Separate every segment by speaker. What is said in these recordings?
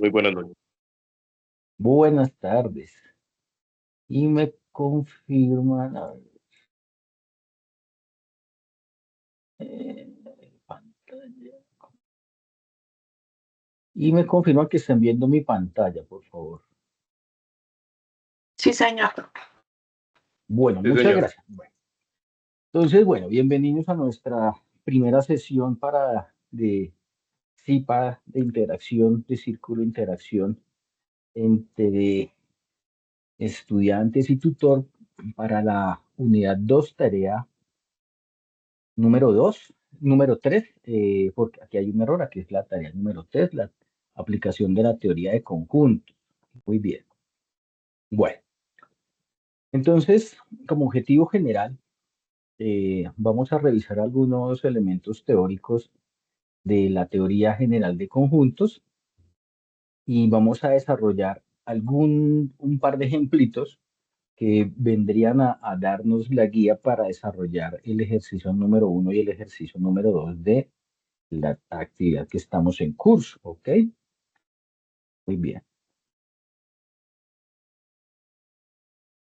Speaker 1: Muy buenas noches.
Speaker 2: Buenas tardes. Y me confirman, a ver, pantalla. Y me confirman que están viendo mi pantalla, por favor.
Speaker 3: Sí, señor.
Speaker 2: Bueno,
Speaker 1: Sí,
Speaker 2: muchas
Speaker 1: señor.
Speaker 2: gracias. Entonces, bienvenidos a nuestra primera sesión de CIPA, de interacción, de círculo de interacción entre estudiantes y tutor para la unidad 2 tarea número 2, número 3, porque aquí hay un error, aquí es la tarea número 3, la aplicación de la teoría de conjuntos. Muy bien. Bueno, entonces, como objetivo general, vamos a revisar algunos elementos teóricos de la teoría general de conjuntos y vamos a desarrollar un par de ejemplitos que vendrían a darnos la guía para desarrollar el ejercicio número 1 y el ejercicio número 2 de la actividad que estamos en curso, ¿ok? Muy bien.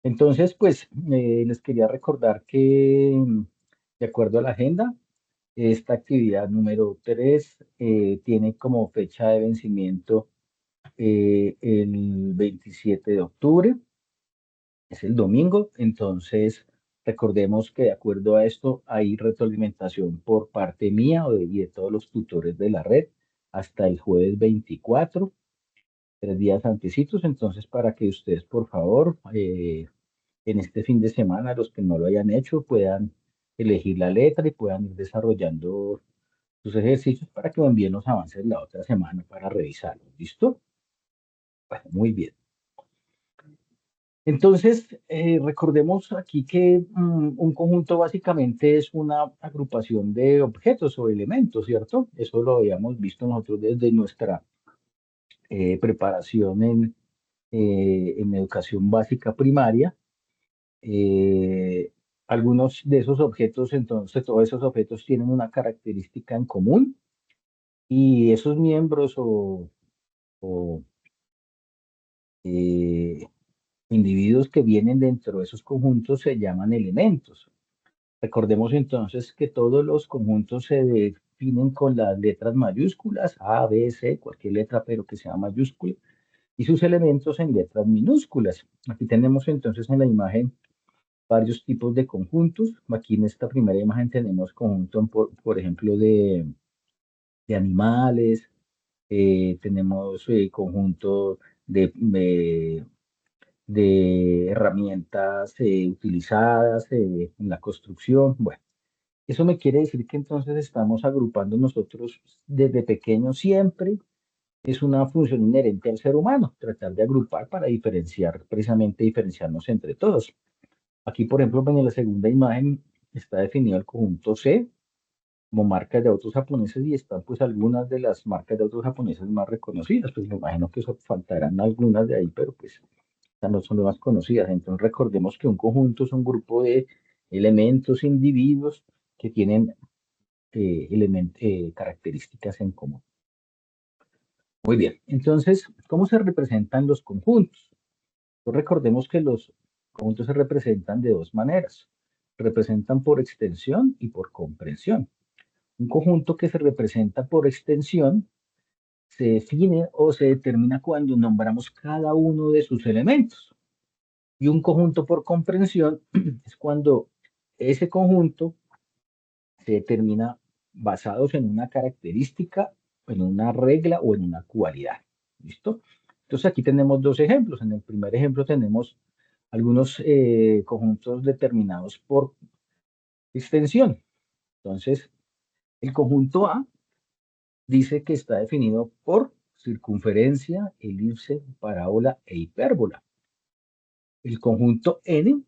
Speaker 2: Entonces, les quería recordar que, de acuerdo a la agenda, esta actividad número 3 tiene como fecha de vencimiento el 27 de octubre, es el domingo. Entonces, recordemos que de acuerdo a esto hay retroalimentación por parte mía y de todos los tutores de la red hasta el jueves 24, 3 días antecitos. Entonces, para que ustedes, por favor, en este fin de semana, los que no lo hayan hecho, puedan elegir la letra y puedan ir desarrollando sus ejercicios para que envíen los avances la otra semana para revisarlos. ¿Listo? Bueno, muy bien. Entonces, recordemos aquí que un conjunto básicamente es una agrupación de objetos o elementos, ¿cierto? Eso lo habíamos visto nosotros desde nuestra preparación en educación básica primaria. Eh, Algunos de esos objetos, entonces, todos esos objetos tienen una característica en común y esos miembros o, eh, individuos que vienen dentro de esos conjuntos se llaman elementos. Recordemos entonces que todos los conjuntos se definen con las letras mayúsculas, A, B, C, cualquier letra pero que sea mayúscula, y sus elementos en letras minúsculas. Aquí tenemos entonces en la imagen varios tipos de conjuntos. Aquí en esta primera imagen tenemos conjuntos, por ejemplo, de animales, tenemos conjuntos de herramientas utilizadas en la construcción. Bueno, eso me quiere decir que entonces estamos agrupando nosotros desde pequeños siempre. Es una función inherente al ser humano, tratar de agrupar para diferenciar, precisamente diferenciarnos entre todos. Aquí, por ejemplo, en la segunda imagen está definido el conjunto C como marcas de autos japoneses y están pues algunas de las marcas de autos japoneses más reconocidas. Pues me imagino que eso faltarán algunas de ahí, pero pues estas no son las más conocidas. Entonces recordemos que un conjunto es un grupo de elementos, individuos que tienen características en común. Muy bien, entonces, ¿cómo se representan los conjuntos? Pues recordemos que los conjuntos se representan de dos maneras. Se representan por extensión y por comprensión. Un conjunto que se representa por extensión se define o se determina cuando nombramos cada uno de sus elementos. Y un conjunto por comprensión es cuando ese conjunto se determina basados en una característica, en una regla o en una cualidad. ¿Listo? Entonces aquí tenemos dos ejemplos. En el primer ejemplo tenemos algunos conjuntos determinados por extensión. Entonces, el conjunto A dice que está definido por circunferencia, elipse, parábola e hipérbola. El conjunto N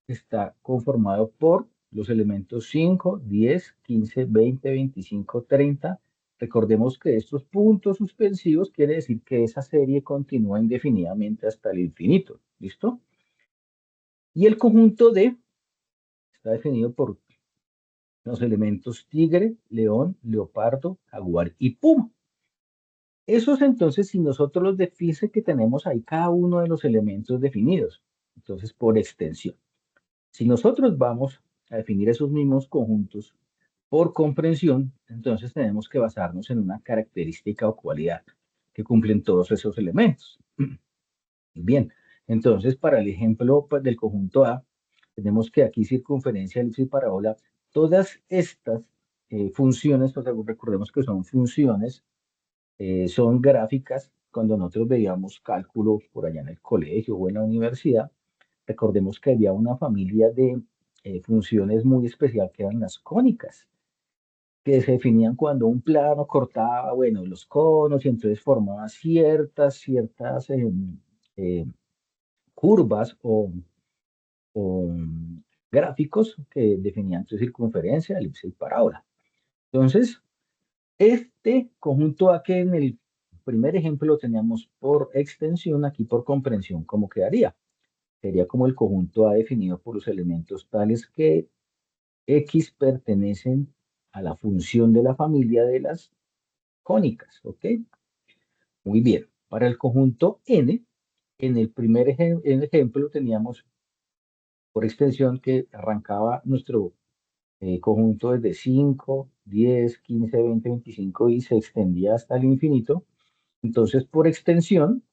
Speaker 2: está conformado por los elementos 5, 10, 15, 20, 25, 30. Recordemos que estos puntos suspensivos quiere decir que esa serie continúa indefinidamente hasta el infinito. ¿Listo? Y el conjunto D está definido por los elementos tigre, león, leopardo, jaguar y puma. Esos entonces, si nosotros los define que tenemos ahí cada uno de los elementos definidos, entonces por extensión. Si nosotros vamos a definir esos mismos conjuntos por comprensión, entonces tenemos que basarnos en una característica o cualidad que cumplen todos esos elementos. Bien, entonces para el ejemplo pues, del conjunto A, tenemos que aquí circunferencia, elipse y parábola, todas estas funciones, pues, recordemos que son funciones, son gráficas. Cuando nosotros veíamos cálculo por allá en el colegio o en la universidad, recordemos que había una familia de funciones muy especial que eran las cónicas, que se definían cuando un plano cortaba, bueno, los conos y entonces formaba ciertas eh, curvas o gráficos que definían su circunferencia, elipse y parábola. Entonces, este conjunto A que en el primer ejemplo lo teníamos por extensión, aquí por comprensión, ¿cómo quedaría? Sería como el conjunto A definido por los elementos tales que X pertenecen a la función de la familia de las cónicas, ¿ok? Muy bien. Para el conjunto N, en el primer ejemplo teníamos por extensión que arrancaba nuestro conjunto desde 5, 10, 15, 20, 25 y se extendía hasta el infinito. Entonces, por extensión,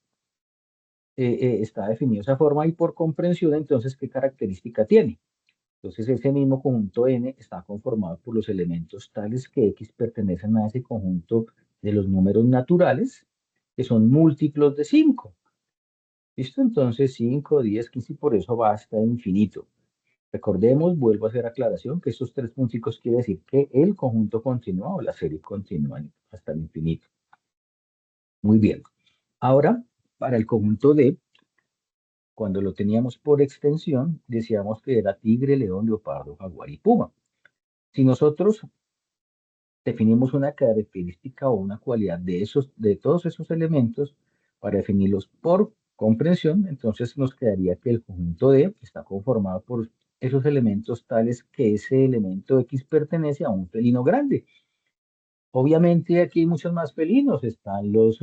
Speaker 2: está definido de esa forma y por comprensión, entonces, ¿qué característica tiene? Entonces, ese mismo conjunto N está conformado por los elementos tales que X pertenecen a ese conjunto de los números naturales, que son múltiplos de 5. ¿Listo? Entonces, 5, 10, 15 y por eso va hasta el infinito. Recordemos, vuelvo a hacer aclaración, que estos tres punticos quiere decir que el conjunto continúa o la serie continúa hasta el infinito. Muy bien. Ahora, para el conjunto D, cuando lo teníamos por extensión, decíamos que era tigre, león, leopardo, jaguar y puma. Si nosotros definimos una característica o una cualidad de todos esos elementos para definirlos por comprensión, entonces nos quedaría que el conjunto D está conformado por esos elementos tales que ese elemento X pertenece a un felino grande. Obviamente aquí hay muchos más felinos, están los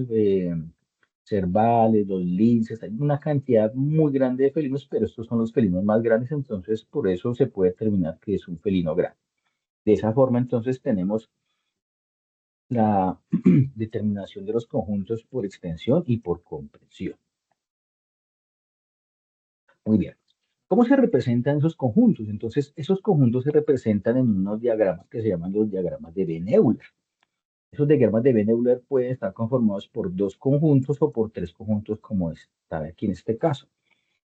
Speaker 2: cervales, los linces, hay una cantidad muy grande de felinos, pero estos son los felinos más grandes, entonces por eso se puede determinar que es un felino grande. De esa forma, entonces tenemos la determinación de los conjuntos por extensión y por comprensión. Muy bien. ¿Cómo se representan esos conjuntos? Entonces, esos conjuntos se representan en unos diagramas que se llaman los diagramas de Venn-Euler. Esos diagramas de Venn-Euler pueden estar conformados por dos conjuntos o por tres conjuntos, como está aquí en este caso.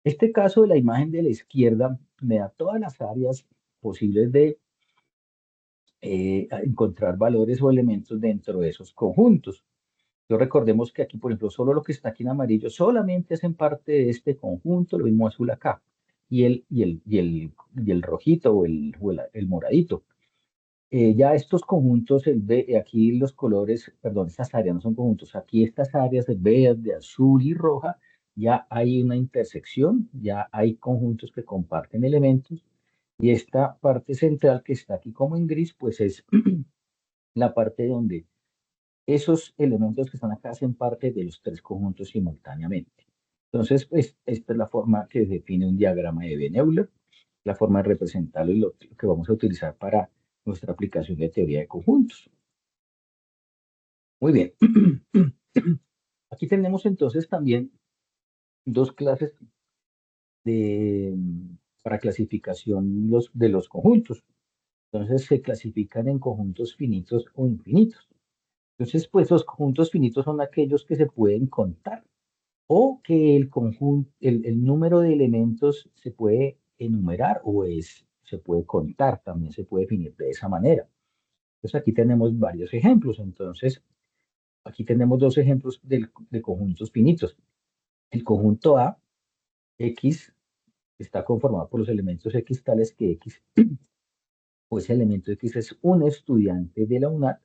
Speaker 2: Este caso de la imagen de la izquierda me da todas las áreas posibles de encontrar valores o elementos dentro de esos conjuntos. Entonces recordemos que aquí, por ejemplo, solo lo que está aquí en amarillo solamente hacen parte de este conjunto, lo mismo azul acá, y el rojito o el moradito. Ya estos conjuntos, aquí los colores, perdón, estas áreas no son conjuntos, aquí estas áreas de verde, azul y roja, ya hay una intersección, ya hay conjuntos que comparten elementos, y esta parte central que está aquí como en gris, pues es la parte donde esos elementos que están acá hacen parte de los tres conjuntos simultáneamente. Entonces, pues, esta es la forma que define un diagrama de Venn-Euler, la forma de representarlo y lo que vamos a utilizar para nuestra aplicación de teoría de conjuntos. Muy bien. Aquí tenemos entonces también dos clases de, para clasificación de los conjuntos. Entonces, se clasifican en conjuntos finitos o infinitos. Entonces, pues los conjuntos finitos son aquellos que se pueden contar, o que el conjunto, el número de elementos se puede enumerar o se puede contar, también se puede definir de esa manera. Entonces aquí tenemos varios ejemplos. Entonces aquí tenemos dos ejemplos de conjuntos finitos. El conjunto A, X, está conformado por los elementos X tales que X, o ese elemento X es un estudiante de la UNAD.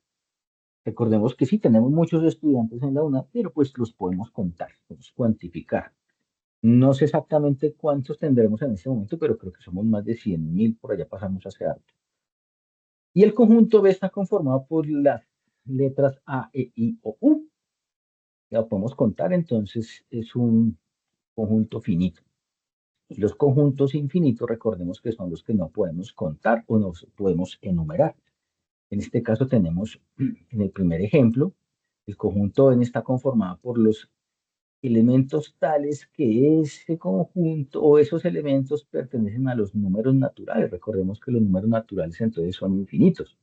Speaker 2: Recordemos que sí tenemos muchos estudiantes en la UNAD, pero pues los podemos contar, podemos cuantificar. No sé exactamente cuántos tendremos en este momento, pero creo que somos más de 100.000, por allá pasamos hace alto. Y el conjunto B está conformado por las letras A, E, I o U. la podemos contar, entonces es un conjunto finito. Y los conjuntos infinitos, recordemos que son los que no podemos contar o no podemos enumerar. En este caso tenemos, en el primer ejemplo, el conjunto n está conformado por los elementos tales que ese conjunto o esos elementos pertenecen a los números naturales. Recordemos que los números naturales entonces son infinitos.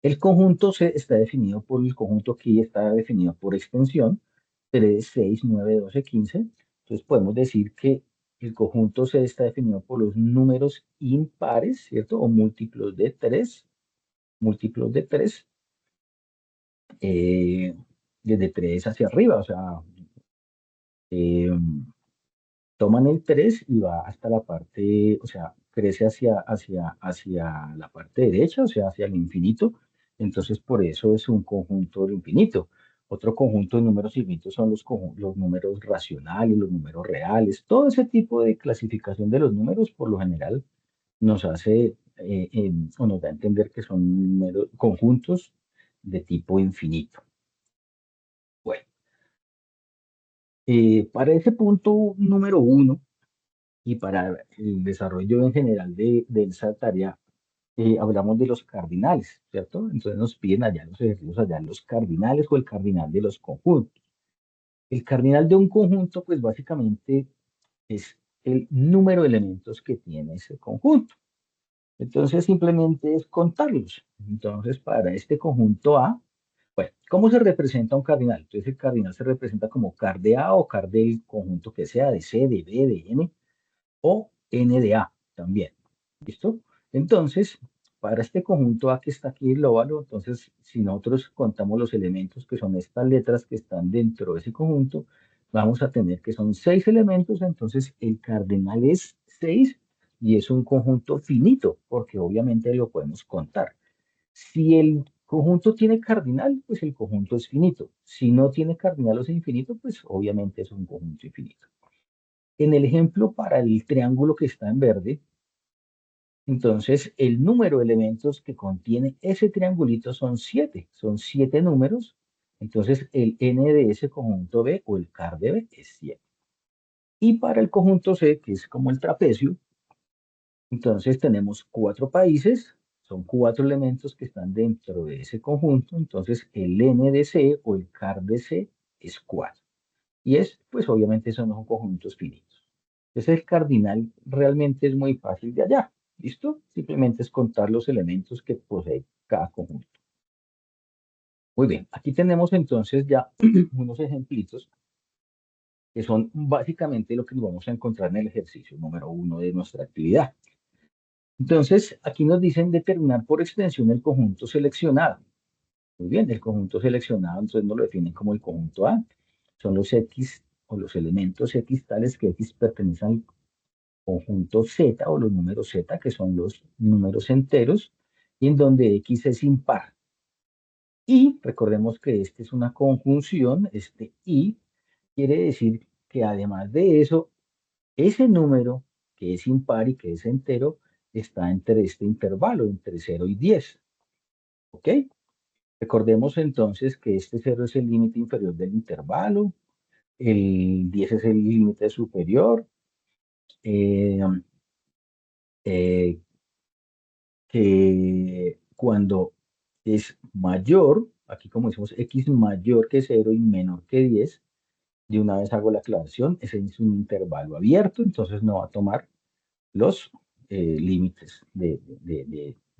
Speaker 2: El conjunto C está definido por el conjunto aquí, está definido por extensión 3, 6, 9, 12, 15. Entonces podemos decir que el conjunto C está definido por los números impares, ¿cierto? O múltiplos de 3, desde 3 hacia arriba, o sea, eh, toman el 3 y va hasta la parte, o sea, crece hacia la parte derecha, o sea, hacia el infinito. Entonces, por eso es un conjunto del infinito. Otro conjunto de números infinitos son los números racionales, los números reales. Todo ese tipo de clasificación de los números, por lo general, nos hace o nos da a entender que son conjuntos de tipo infinito. Bueno, para ese punto número 1, y para el desarrollo en general de esa tarea, hablamos de los cardinales, ¿cierto? Entonces nos piden allá los ejercicios, allá los cardinales o el cardinal de los conjuntos. El cardinal de un conjunto, pues básicamente es el número de elementos que tiene ese conjunto. Entonces simplemente es contarlos. Entonces para este conjunto A, bueno, ¿cómo se representa un cardinal? Entonces el cardinal se representa como car de A o car del conjunto que sea, de C, de B, de N, o NDA también. ¿Listo? Entonces, para este conjunto A que está aquí, el óvalo, entonces, si nosotros contamos los elementos que son estas letras que están dentro de ese conjunto, vamos a tener que son 6 elementos, entonces el cardinal es 6 y es un conjunto finito, porque obviamente lo podemos contar. Si el conjunto tiene cardinal, pues el conjunto es finito. Si no tiene cardinal o es infinito, pues obviamente es un conjunto infinito. En el ejemplo para el triángulo que está en verde, entonces el número de elementos que contiene ese triangulito son 7 números. Entonces el n de ese conjunto B o el car de B es 7. Y para el conjunto C, que es como el trapecio, entonces tenemos 4 países, son 4 elementos que están dentro de ese conjunto. Entonces el n de C o el car de C es 4. Y pues obviamente son conjuntos finitos. Entonces el cardinal realmente es muy fácil de hallar. ¿Listo? Simplemente es contar los elementos que posee cada conjunto. Muy bien, aquí tenemos entonces ya unos ejemplitos que son básicamente lo que nos vamos a encontrar en el ejercicio número 1 de nuestra actividad. Entonces, aquí nos dicen determinar por extensión el conjunto seleccionado. Muy bien, el conjunto seleccionado, entonces nos lo definen como el conjunto A. Son los X o los elementos X tales que X pertenecen al conjunto Z o los números Z, que son los números enteros, y en donde X es impar. Y recordemos que este es una conjunción, este y quiere decir que además de eso, ese número que es impar y que es entero está entre este intervalo, entre 0 y 10. ¿Ok? Recordemos entonces que este 0 es el límite inferior del intervalo, el 10 es el límite superior, eh, eh, que cuando es mayor, aquí como decimos x mayor que 0 y menor que 10, de una vez hago la aclaración, ese es un intervalo abierto, entonces no va a tomar los límites de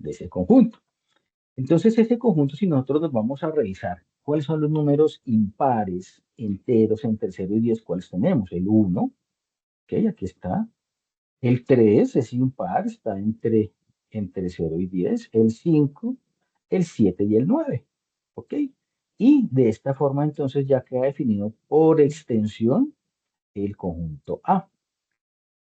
Speaker 2: ese conjunto. Entonces ese conjunto, si nosotros nos vamos a revisar cuáles son los números impares, enteros, entre 0 y 10, ¿cuáles tenemos? El 1, ok, aquí está. El 3 es impar, está entre 0 y 10. El 5, el 7 y el 9. ¿Ok? Y de esta forma entonces ya queda definido por extensión el conjunto A.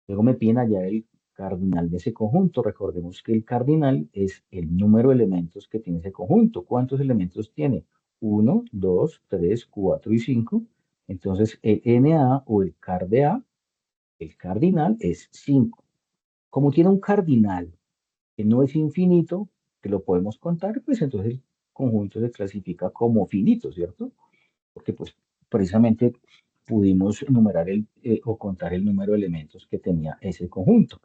Speaker 2: Luego me piden hallar el cardinal de ese conjunto. Recordemos que el cardinal es el número de elementos que tiene ese conjunto. ¿Cuántos elementos tiene? 1, 2, 3, 4 y 5. Entonces el NA o el car de A, el cardinal es 5. Como tiene un cardinal que no es infinito, que lo podemos contar, pues entonces el conjunto se clasifica como finito, ¿cierto? porque pues precisamente pudimos enumerar o contar el número de elementos que tenía ese conjunto.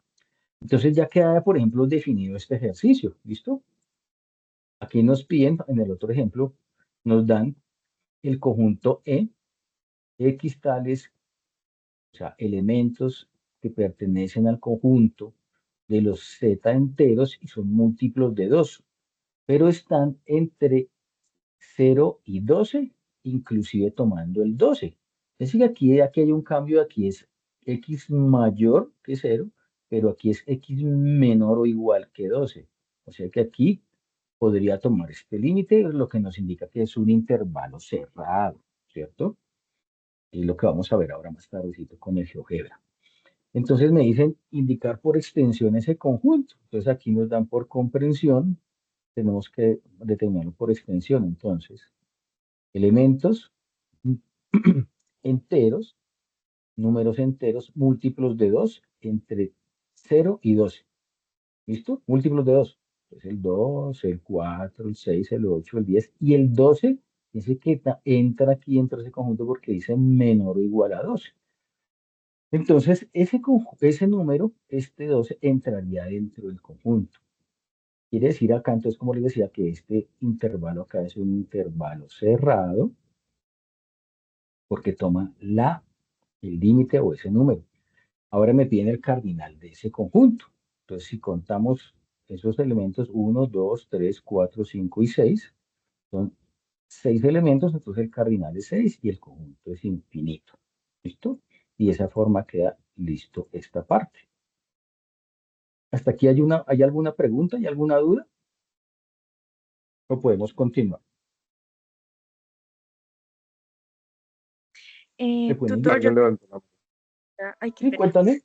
Speaker 2: Entonces ya queda, por ejemplo, definido este ejercicio, ¿listo? Aquí nos piden, en el otro ejemplo, nos dan el conjunto E, X tales, o sea, elementos que pertenecen al conjunto de los Z enteros y son múltiplos de 2, pero están entre 0 y 12, inclusive tomando el 12. Es decir, aquí hay un cambio, aquí es X mayor que 0, pero aquí es X menor o igual que 12. O sea que aquí podría tomar este límite, lo que nos indica que es un intervalo cerrado, ¿cierto? Y lo que vamos a ver ahora más tardecito con el GeoGebra. Entonces me dicen indicar por extensión ese conjunto. Entonces aquí nos dan por comprensión, tenemos que determinarlo por extensión. Entonces, elementos enteros, números enteros, múltiplos de 2 entre 0 y 12. ¿Listo? Múltiplos de 2. Entonces el 2, el 4, el 6, el 8, el 10 y el 12 ese que entra aquí dentro de ese conjunto porque dice menor o igual a 12. Entonces, ese número, este 12, entraría dentro del conjunto. Quiere decir acá, entonces, como les decía, que este intervalo acá es un intervalo cerrado porque toma el límite o ese número. Ahora me piden el cardinal de ese conjunto. Entonces, si contamos esos elementos, 1, 2, 3, 4, 5 y 6, son 6 elementos, entonces el cardinal es 6 y el conjunto es infinito. ¿Listo? Y de esa forma queda listo esta parte. ¿Hasta aquí hay alguna pregunta, hay alguna duda? ¿O podemos continuar? ¿Me pueden
Speaker 1: Tutor,
Speaker 2: indicar?
Speaker 1: yo
Speaker 3: Alguien levantó la mano.
Speaker 1: ay, qué
Speaker 2: Sí,
Speaker 1: pena.
Speaker 2: cuéntame.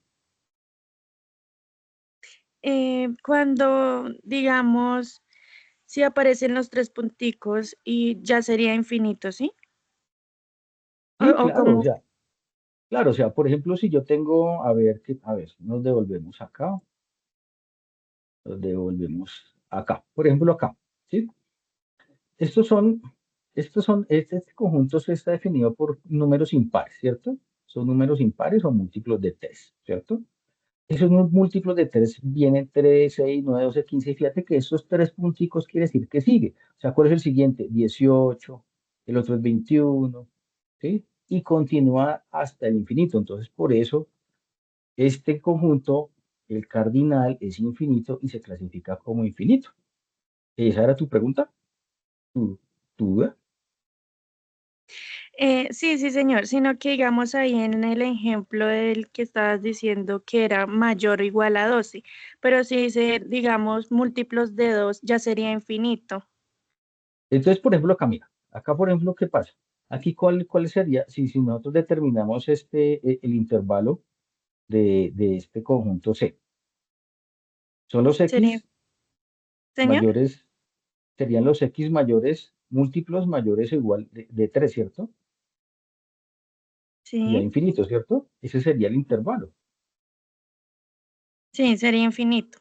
Speaker 1: Cuando, digamos, si aparecen los tres punticos y ya sería infinito, ¿sí?
Speaker 2: Sí,
Speaker 1: O como,
Speaker 2: claro, o sea, por ejemplo, si yo tengo, a ver, nos devolvemos acá, nos devolvemos acá, por ejemplo, acá, ¿sí? Estos son, este conjunto se está definido por números impares, ¿cierto? Son números impares o múltiplos de 3, ¿cierto? Esos múltiplos de 3 vienen 3, 6, 9, 12, 15. Y fíjate que esos tres punticos quiere decir que sigue. O sea, ¿cuál es el siguiente? 18, el otro es 21, ¿sí? Y continúa hasta el infinito. Entonces, por eso, este conjunto, el cardinal, es infinito y se clasifica como infinito. ¿Esa era tu pregunta? ¿Tu duda?
Speaker 1: sí, sí, señor, sino que digamos ahí en el ejemplo del que estabas diciendo que era mayor o igual a 12, pero si dice, digamos, múltiplos de 2, ya sería infinito.
Speaker 2: Entonces, por ejemplo, acá, mira, acá, por ejemplo, ¿qué pasa? Aquí, ¿cuál sería? Si nosotros determinamos el intervalo de este conjunto C, son los
Speaker 1: ¿Sería,
Speaker 2: X
Speaker 1: señor?
Speaker 2: mayores, serían los X mayores, múltiplos mayores o igual de 3, ¿cierto? Y a
Speaker 1: Sí,
Speaker 2: infinito, ¿cierto? Ese sería el intervalo.
Speaker 1: sí, sería infinito.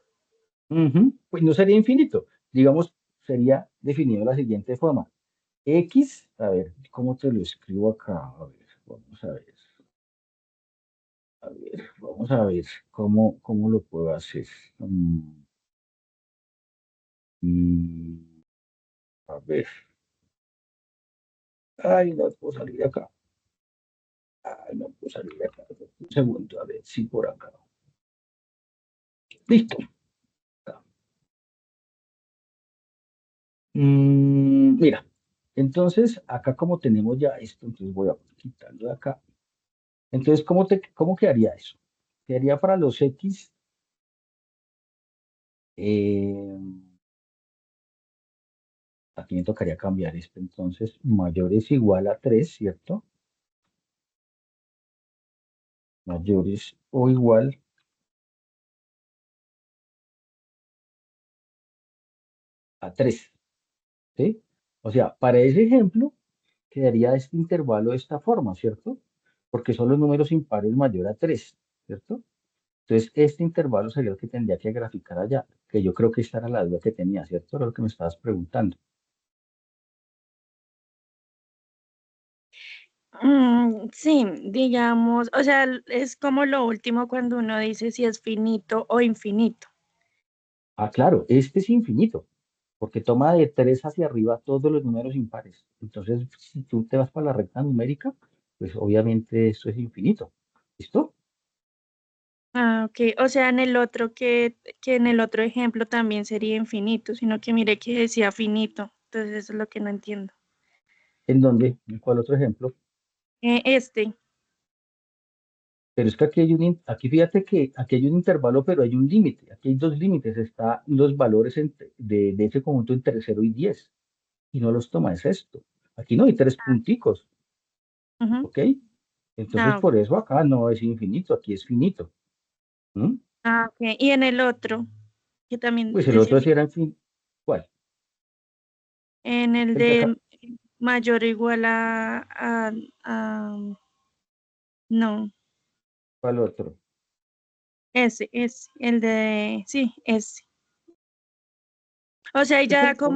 Speaker 2: Ujú. Pues no sería infinito. Digamos, sería definido de la siguiente forma. X, a ver, ¿cómo te lo escribo acá? A ver, vamos a ver. A ver, vamos a ver cómo lo puedo hacer. Mm, a ver. Ay, no puedo salir de acá. Ay, no puedo salir de acá. Un segundo, a ver si por acá. Listo. Acá. Mira, entonces acá como tenemos ya esto, entonces voy a quitarlo de acá. Entonces, ¿cómo quedaría eso? Quedaría para los X, eh, aquí me tocaría cambiar esto, entonces, mayor es igual a 3, ¿cierto? Mayores o igual a 3, ¿sí? O sea, para ese ejemplo, quedaría este intervalo de esta forma, ¿cierto? Porque son los números impares mayor a 3, ¿cierto? Entonces, este intervalo sería el que tendría que graficar allá, que yo creo que esta era la duda que tenía, ¿cierto? Era lo que me estabas preguntando.
Speaker 1: Sí, digamos, o sea, es como lo último cuando uno dice si es finito o infinito.
Speaker 2: Ah, claro, este es infinito, porque toma de 3 hacia arriba todos los números impares. Entonces, si tú te vas para la recta numérica, pues obviamente esto es infinito. ¿Listo?
Speaker 1: Ah, ok. O sea, en el otro que en el otro ejemplo también sería infinito, sino que mire que decía finito. Entonces eso es lo que no entiendo.
Speaker 2: ¿En dónde? ¿En cuál otro ejemplo?
Speaker 1: Este.
Speaker 2: Pero es que aquí hay aquí fíjate que aquí hay un intervalo, pero hay un límite. Aquí hay dos límites. Están los valores de ese conjunto entre 0 y 10. Y no los toma, es esto. Aquí no hay tres punticos,
Speaker 1: Ujú.
Speaker 2: ¿ok? Entonces,
Speaker 1: Ah, ok.
Speaker 2: por eso acá no es infinito, aquí es finito. ¿Mm?
Speaker 1: Ah, ok. Y en el otro, que también
Speaker 2: Pues el
Speaker 1: decía
Speaker 2: otro sí era ¿cuál?
Speaker 1: en el
Speaker 2: El que acá,
Speaker 1: de mayor o igual no,
Speaker 2: ¿cuál otro?
Speaker 1: ese, el de, sí, ese. O sea,
Speaker 2: Es
Speaker 1: ya
Speaker 2: el, con-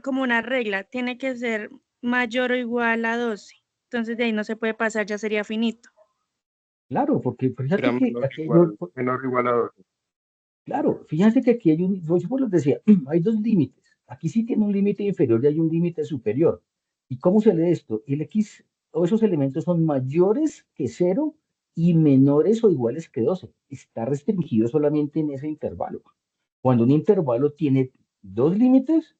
Speaker 1: como una regla, tiene que ser mayor o igual a 12. Entonces de ahí no se puede pasar, ya sería finito.
Speaker 2: claro, porque
Speaker 3: Era
Speaker 2: fíjate que aquí hay dos,
Speaker 3: menor o igual a 2.
Speaker 2: claro, fíjate que aquí hay yo por les decía, hay dos límites. Aquí sí tiene un límite inferior y hay un límite superior. ¿Y cómo se lee esto? El X o esos elementos son mayores que 0 y menores o iguales que 12. Está restringido solamente en ese intervalo. Cuando un intervalo tiene dos límites,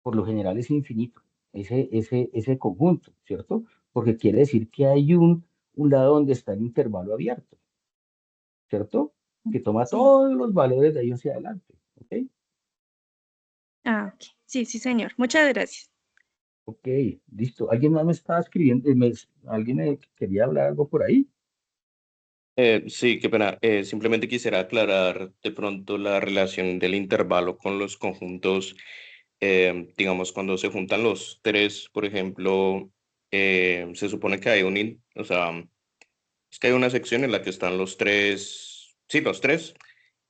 Speaker 2: por lo general es infinito, ese conjunto, ¿cierto? Porque quiere decir que hay un lado donde está el intervalo abierto, ¿cierto? Que toma
Speaker 1: Sí.
Speaker 2: todos los valores de ahí hacia adelante, ¿ok?
Speaker 1: Ah, ok. Sí, sí, señor. Muchas gracias.
Speaker 2: Ok, listo. ¿Alguien más me estaba escribiendo? ¿Alguien me quería hablar algo por ahí?
Speaker 3: Sí, qué pena. Simplemente quisiera aclarar de pronto la relación del intervalo con los conjuntos. Digamos, cuando se juntan los tres, por ejemplo, se supone que hay o sea, es que hay una sección en la que están los tres, sí, los tres,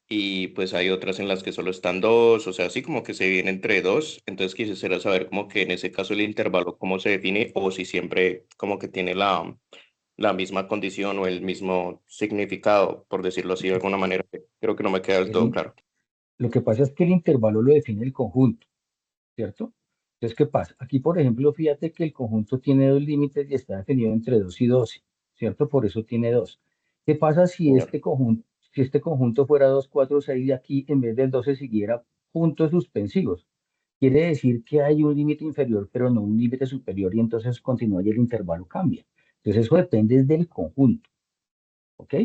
Speaker 3: y pues hay otras en las que solo están dos, o sea, así como que se viene entre dos. Entonces quisiera saber como que en ese caso el intervalo, cómo se define, o si siempre como que tiene la misma condición o el mismo significado, por decirlo así de alguna manera. Creo que no me queda del
Speaker 2: El
Speaker 3: todo
Speaker 2: in-
Speaker 3: claro.
Speaker 2: lo que pasa es que el intervalo lo define el conjunto, ¿cierto? Entonces, ¿qué pasa? Aquí, por ejemplo, fíjate que el conjunto tiene dos límites y está definido entre 2 y 12, ¿cierto? Por eso tiene dos. ¿Qué pasa
Speaker 3: Señor.
Speaker 2: si este conjunto fuera 2, 4, 6 y aquí en vez del 12 siguiera puntos suspensivos? Quiere decir que hay un límite inferior, pero no un límite superior y entonces continúa y el intervalo cambia. Entonces, eso depende del conjunto, ¿ok?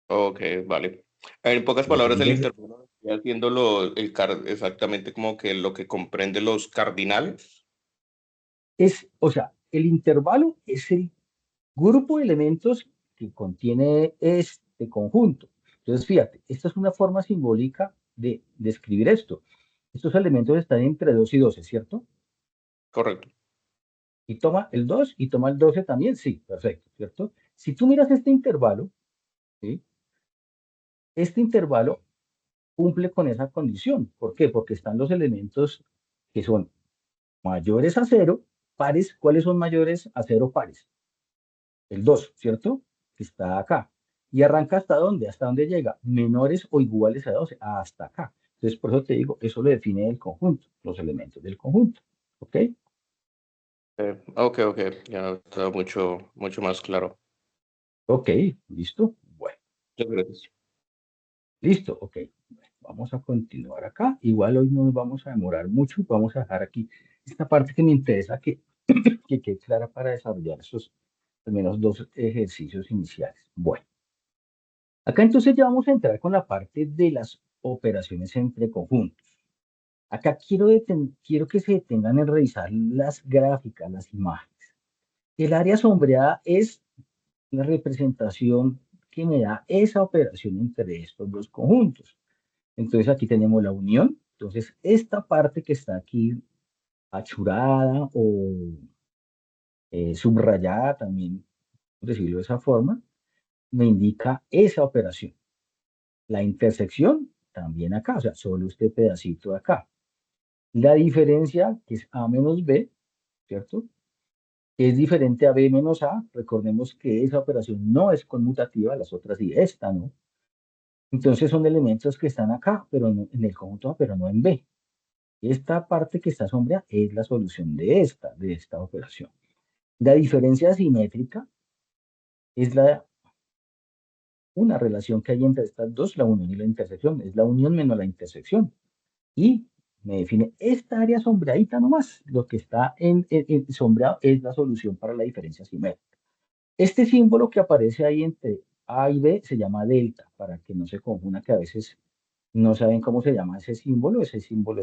Speaker 3: Ok, vale. En pocas palabras, el
Speaker 2: Depende,
Speaker 3: intervalo viene haciendo exactamente como que lo que comprende los cardinales.
Speaker 2: o sea, el intervalo es el grupo de elementos que contiene este conjunto. Entonces, fíjate, esta es una forma simbólica de describir esto. Estos elementos están entre 2 y 12, ¿cierto?
Speaker 3: Correcto.
Speaker 2: Y toma el 2 y toma el 12 también, sí, perfecto, ¿cierto? Si tú miras este intervalo, ¿sí? Este intervalo cumple con esa condición. ¿Por qué? Porque están los elementos que son mayores a 0, pares. ¿Cuáles son mayores a 0 pares? El 2, ¿cierto? Que está acá. ¿Y arranca hasta dónde? ¿Hasta dónde llega? Menores o iguales a 12, hasta acá. Entonces, por eso te digo, eso lo define el conjunto, los elementos del conjunto. ¿Ok?
Speaker 3: Ok, ok, ya está mucho más claro.
Speaker 2: Ok, listo. Bueno,
Speaker 3: Muchas gracias.
Speaker 2: listo, ok. Bueno, vamos a continuar acá. Igual hoy no nos vamos a demorar mucho. Vamos a dejar aquí esta parte que me interesa que quede clara para desarrollar esos al menos dos ejercicios iniciales. Bueno, acá entonces ya vamos a entrar con la parte de las operaciones entre conjuntos. Acá quiero que se detengan en revisar las gráficas, las imágenes. El área sombreada es la representación que me da esa operación entre estos dos conjuntos. Entonces aquí tenemos la unión. Entonces esta parte que está aquí achurada o subrayada también, por decirlo de esa forma, me indica esa operación. La intersección también acá, o sea, solo este pedacito de acá. La diferencia, que es A menos B, ¿cierto? que es diferente a B menos A. Recordemos que esa operación no es conmutativa, las otras sí, esta no. Entonces son elementos que están acá, pero no, en el conjunto A, pero no en B. Esta parte que está sombreada es la solución de esta operación. La diferencia simétrica es una relación que hay entre estas dos, la unión y la intersección. Es la unión menos la intersección. Y me define esta área sombreadita nomás. Lo que está en sombreado es la solución para la diferencia simétrica. Este símbolo que aparece ahí entre A y B se llama delta, para que no se confunda, que a veces no saben cómo se llama ese símbolo es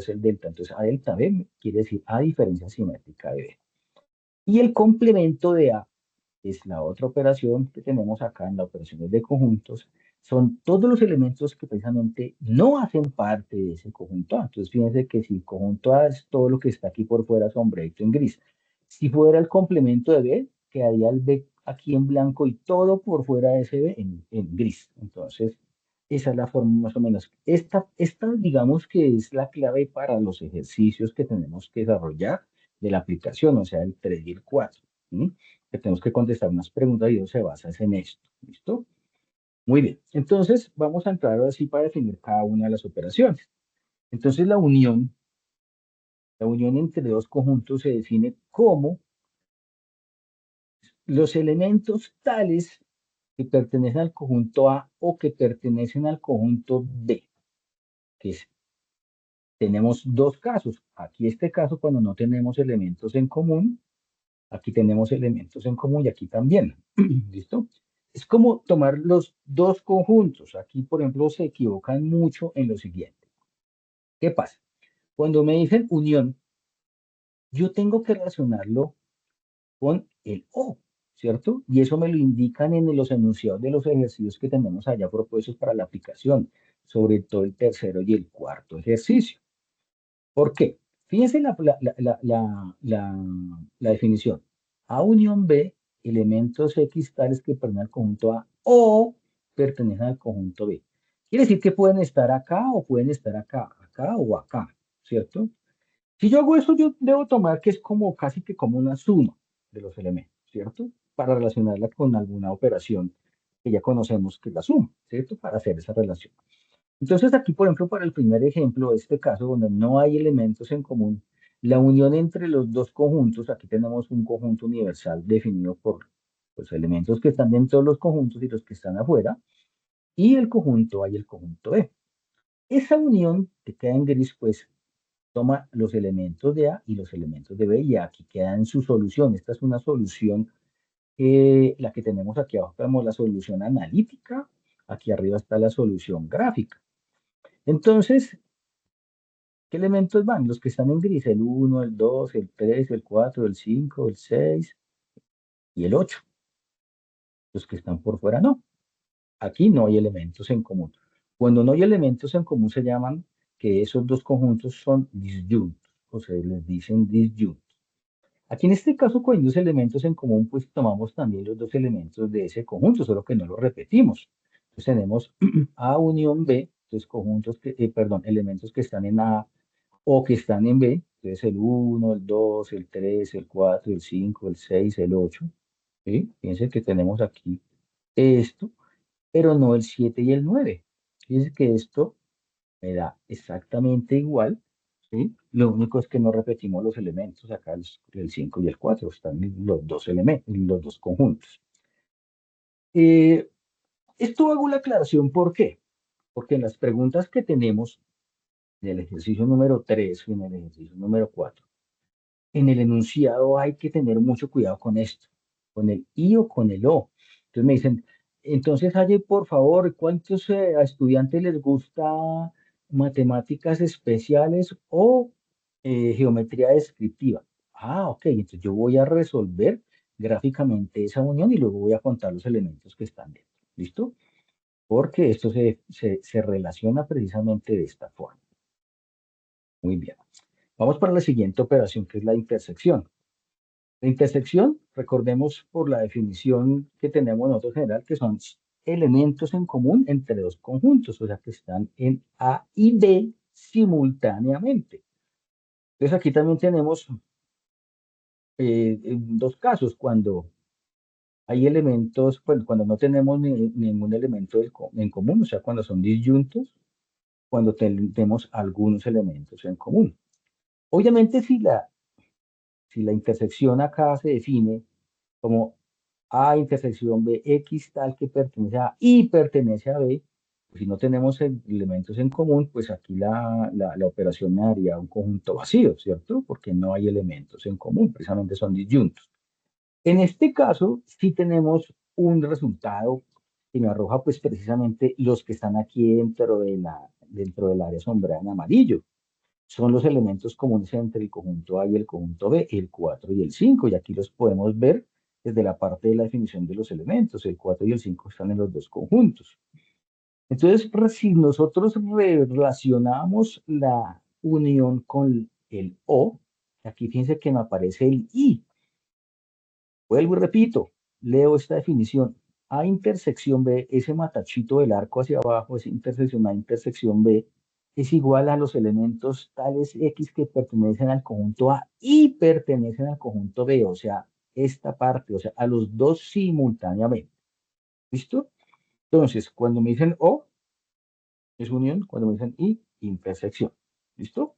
Speaker 2: el delta. Entonces, A delta B quiere decir A diferencia simétrica de B. Y el complemento de A es la otra operación que tenemos acá en las operaciones de conjuntos. Son todos los elementos que precisamente no hacen parte de ese conjunto A. Entonces, fíjense que si el conjunto A es todo lo que está aquí por fuera sombreadito en gris. Si fuera el complemento de B, quedaría el B aquí en blanco y todo por fuera de ese B en gris. Entonces, esa es la forma más o menos. Esta, digamos que es la clave para los ejercicios que tenemos que desarrollar de la aplicación, o sea, el 3 y el 4. ¿Sí? Que tenemos que contestar unas preguntas y eso se basa en esto. ¿Listo? Muy bien. Entonces, vamos a entrar ahora sí para definir cada una de las operaciones. Entonces, la unión entre dos conjuntos se define como los elementos tales que pertenecen al conjunto A o que pertenecen al conjunto B, que es, tenemos dos casos. Aquí este caso cuando no tenemos elementos en común, aquí tenemos elementos en común y aquí también. ¿Listo? Es como tomar los dos conjuntos. Aquí, por ejemplo, se equivocan mucho en lo siguiente. ¿Qué pasa? Cuando me dicen unión, yo tengo que relacionarlo con el O, ¿cierto? Y eso me lo indican en los enunciados de los ejercicios que tenemos allá propuestos para la aplicación, sobre todo el tercero y el cuarto ejercicio. ¿Por qué? Fíjense la definición. A unión B, elementos X tales que pertenecen al conjunto A o pertenecen al conjunto B. Quiere decir que pueden estar acá o pueden estar acá o acá, ¿cierto? Si yo hago eso, yo debo tomar que es como casi que como una suma de los elementos, ¿cierto? Para relacionarla con alguna operación que ya conocemos que es la suma, ¿cierto? Para hacer esa relación. Entonces aquí, por ejemplo, para el primer ejemplo, este caso donde no hay elementos en común, la unión entre los dos conjuntos, aquí tenemos un conjunto universal definido por los elementos que están dentro de los conjuntos y los que están afuera, y el conjunto A y el conjunto B. Esa unión que queda en gris, pues, toma los elementos de A y los elementos de B, y aquí queda en su solución. Esta es una solución, la que tenemos aquí abajo, tenemos la solución analítica, aquí arriba está la solución gráfica. Entonces, ¿qué elementos van? Los que están en gris, el 1, el 2, el 3, el 4, el 5, el 6 y el 8. Los que están por fuera no. Aquí no hay elementos en común. Cuando no hay elementos en común se llaman que esos dos conjuntos son disyuntos, o se les dicen disyuntos. Aquí en este caso, cuando hay dos elementos en común, pues tomamos también los dos elementos de ese conjunto, solo que no los repetimos. Entonces tenemos A unión B, entonces conjuntos que, elementos que están en A o que están en B, entonces el 1, el 2, el 3, el 4, el 5, el 6, el 8. ¿Sí? Fíjense que tenemos aquí esto, pero no el 7 y el 9. Fíjense que esto me da exactamente igual, ¿sí? Lo único es que no repetimos los elementos, acá el 5 y el 4, están los dos elementos, los dos conjuntos. Esto hago la aclaración, ¿por qué? Porque en las preguntas que tenemos en el ejercicio número 3 y en el ejercicio número 4, en el enunciado hay que tener mucho cuidado con esto, con el I o con el O. Entonces me dicen, entonces, Aye, por favor, ¿cuántos estudiantes les gusta matemáticas especiales o geometría descriptiva? Ah, ok, entonces yo voy a resolver gráficamente esa unión y luego voy a contar los elementos que están dentro. ¿Listo? Porque esto se relaciona precisamente de esta forma. Muy bien. Vamos para la siguiente operación, que es la intersección. La intersección, recordemos por la definición que tenemos nosotros general, que son elementos en común entre dos conjuntos, o sea, que están en A y B simultáneamente. Entonces aquí también tenemos en dos casos, cuando hay elementos, pues, cuando no tenemos ningún elemento en común, o sea, cuando son disyuntos, cuando tenemos algunos elementos en común. Obviamente, si la intersección acá se define como A intersección B, X tal que pertenece a y pertenece a B, pues si no tenemos elementos en común, pues aquí la operación me daría un conjunto vacío, ¿cierto? Porque no hay elementos en común, precisamente son disyuntos. En este caso, sí tenemos un resultado que me arroja pues precisamente los que están aquí dentro del área sombreada en amarillo. Son los elementos comunes entre el conjunto A y el conjunto B, el 4 y el 5, y aquí los podemos ver desde la parte de la definición de los elementos. El 4 y el 5 están en los dos conjuntos. Entonces, si nosotros relacionamos la unión con el O, aquí fíjense que me aparece el I. Vuelvo y repito, leo esta definición. A intersección B, ese matachito del arco hacia abajo, esa intersección A intersección B, es igual a los elementos tales X que pertenecen al conjunto A y pertenecen al conjunto B, o sea, esta parte, o sea, a los dos simultáneamente. ¿Listo? Entonces, cuando me dicen O, es unión, cuando me dicen I, intersección. ¿Listo?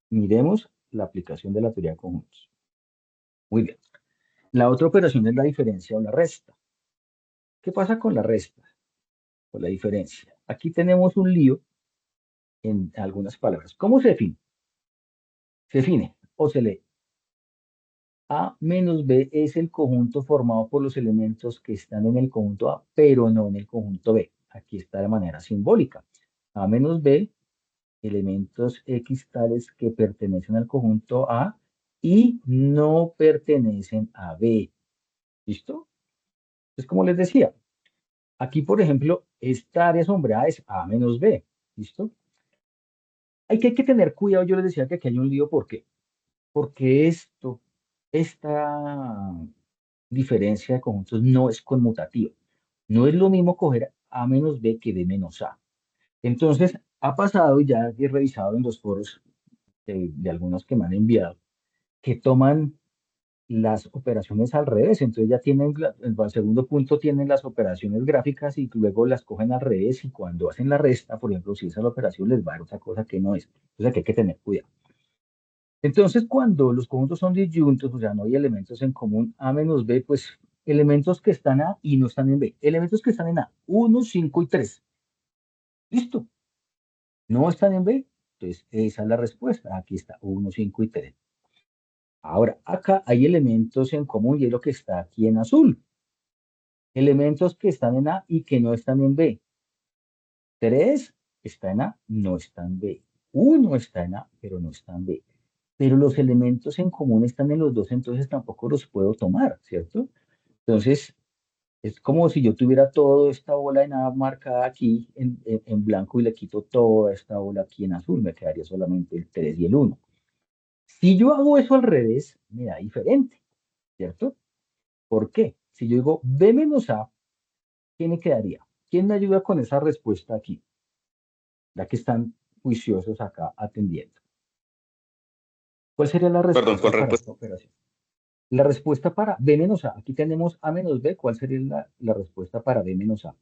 Speaker 2: Miremos la aplicación de la teoría de conjuntos. Muy bien. La otra operación es la diferencia o la resta. ¿Qué pasa con la resta? Con la diferencia. Aquí tenemos un lío en algunas palabras. ¿Cómo se define? Se define o se lee. A menos B es el conjunto formado por los elementos que están en el conjunto A, pero no en el conjunto B. Aquí está de manera simbólica. A menos B, elementos X tales que pertenecen al conjunto A y no pertenecen a B. ¿Listo? Es como les decía, aquí, por ejemplo, esta área sombreada es A menos B. ¿Listo? Hay que tener cuidado. Yo les decía que aquí hay un lío. ¿Por qué? Porque esta diferencia de conjuntos no es conmutativa. No es lo mismo coger A menos B que B menos A. Entonces, ha pasado, y ya he revisado en los foros de algunos que me han enviado, que toman las operaciones al revés. Entonces ya tienen, al segundo punto tienen las operaciones gráficas y luego las cogen al revés y cuando hacen la resta, por ejemplo, si esa es la operación, les va a dar otra cosa que no es. Entonces aquí hay que tener cuidado. Entonces cuando los conjuntos son disyuntos, o sea, no hay elementos en común, A menos B, pues elementos que están A y no están en B. Elementos que están en A, 1, 5 y 3. Listo. No están en B. Entonces esa es la respuesta. Aquí está 1, 5 y 3. Ahora, acá hay elementos en común y es lo que está aquí en azul. Elementos que están en A y que no están en B. 3 está en A, no está en B. 1 está en A, pero no está en B. Pero los elementos en común están en los dos, entonces tampoco los puedo tomar, ¿cierto? Entonces, es como si yo tuviera toda esta bola en A marcada aquí en blanco y le quito toda esta bola aquí en azul, me quedaría solamente el 3 y el 1. Si yo hago eso al revés, me da diferente, ¿cierto? ¿Por qué? Si yo digo B menos A, ¿qué me quedaría? ¿Quién me ayuda con esa respuesta aquí? Ya que están juiciosos acá atendiendo. ¿Cuál sería la
Speaker 3: Perdón,
Speaker 2: respuesta
Speaker 3: ¿cuál
Speaker 2: para
Speaker 3: respuesta?
Speaker 2: esta operación? La respuesta para B menos A. Aquí tenemos A menos B. ¿Cuál sería la respuesta para B menos A?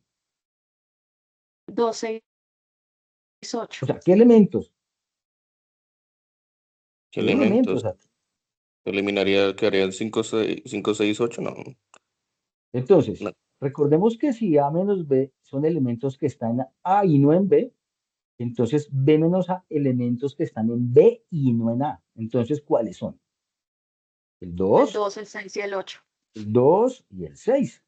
Speaker 1: 2, 6,
Speaker 2: O
Speaker 1: 8.
Speaker 2: sea, ¿qué elementos?
Speaker 3: ¿Qué
Speaker 2: ¿Qué elementos?
Speaker 3: elementos? Eliminaría, quedarían 5, 6, 5, 6, 8, no.
Speaker 2: Entonces,
Speaker 3: No.
Speaker 2: recordemos que si A menos B son elementos que están en A y no en B, entonces B menos A, elementos que están en B y no en A. Entonces, ¿cuáles son? El
Speaker 1: El
Speaker 2: 2,
Speaker 1: 2, el 6 y el 8.
Speaker 2: el 2 y el 6.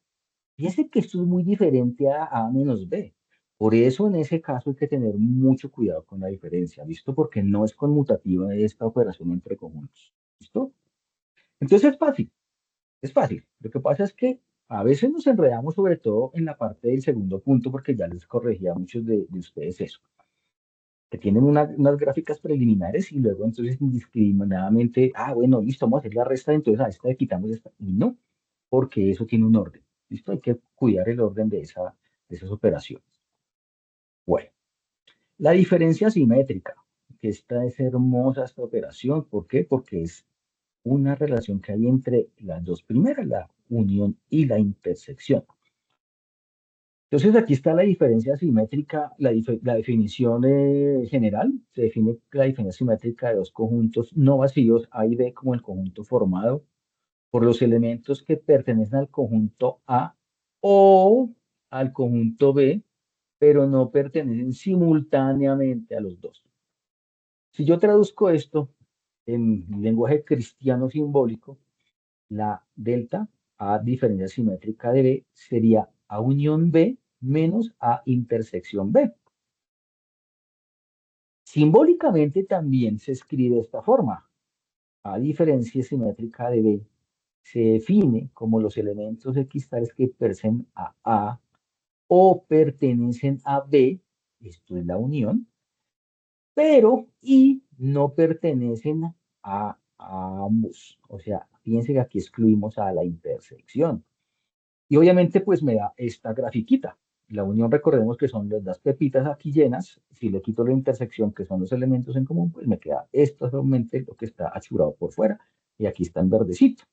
Speaker 2: Fíjese que esto es muy diferente a A menos B. Por eso en ese caso hay que tener mucho cuidado con la diferencia, ¿listo? Porque no es conmutativa esta operación entre conjuntos, ¿listo? Entonces es fácil, es fácil. Lo que pasa es que a veces nos enredamos sobre todo en la parte del segundo punto porque ya les corregí a muchos de ustedes eso, que tienen unas gráficas preliminares y luego entonces indiscriminadamente, bueno, listo, vamos a hacer la resta, entonces a esta le quitamos esta. Y no, porque eso tiene un orden. ¿Listo? Hay que cuidar el orden de esas operaciones. Bueno, la diferencia simétrica, que esta es hermosa esta operación. ¿Por qué? Porque es una relación que hay entre las dos primeras, la unión y la intersección. Entonces aquí está la diferencia simétrica, la definición general, se define la diferencia simétrica de dos conjuntos no vacíos, A y B, como el conjunto formado por los elementos que pertenecen al conjunto A o al conjunto B, pero no pertenecen simultáneamente a los dos. Si yo traduzco esto en lenguaje cristiano simbólico, la delta A diferencia simétrica de B sería A unión B menos A intersección B. Simbólicamente también se escribe de esta forma. A diferencia simétrica de B se define como los elementos x tales que pertenecen a A o pertenecen a B, esto es la unión, pero y no pertenecen a ambos. O sea, fíjense que aquí excluimos a la intersección. Y obviamente pues me da esta grafiquita. La unión, recordemos que son las pepitas aquí llenas. Si le quito la intersección, que son los elementos en común, pues me queda esto solamente lo que está achurado por fuera. Y aquí está en verdecito.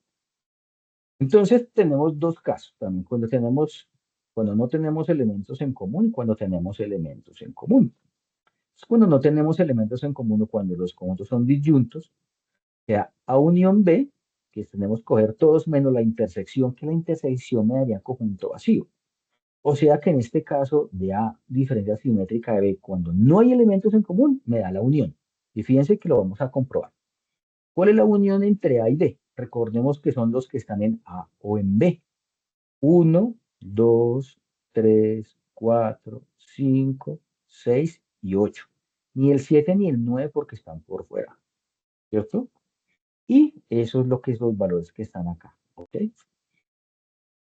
Speaker 2: Entonces tenemos dos casos también, cuando no tenemos elementos en común y cuando tenemos elementos en común. Cuando no tenemos elementos en común o cuando los conjuntos son disyuntos, sea A unión B, que tenemos que coger todos menos la intersección, que la intersección me daría conjunto vacío. O sea que en este caso de A diferencia simétrica de B, cuando no hay elementos en común, me da la unión. Y fíjense que lo vamos a comprobar. ¿Cuál es la unión entre A y B? Recordemos que son los que están en A o en B. 1, 2, 3, 4, 5, 6 y 8. Ni el 7 ni el 9 porque están por fuera, ¿cierto? Y eso es lo que es los valores que están acá, ¿ok?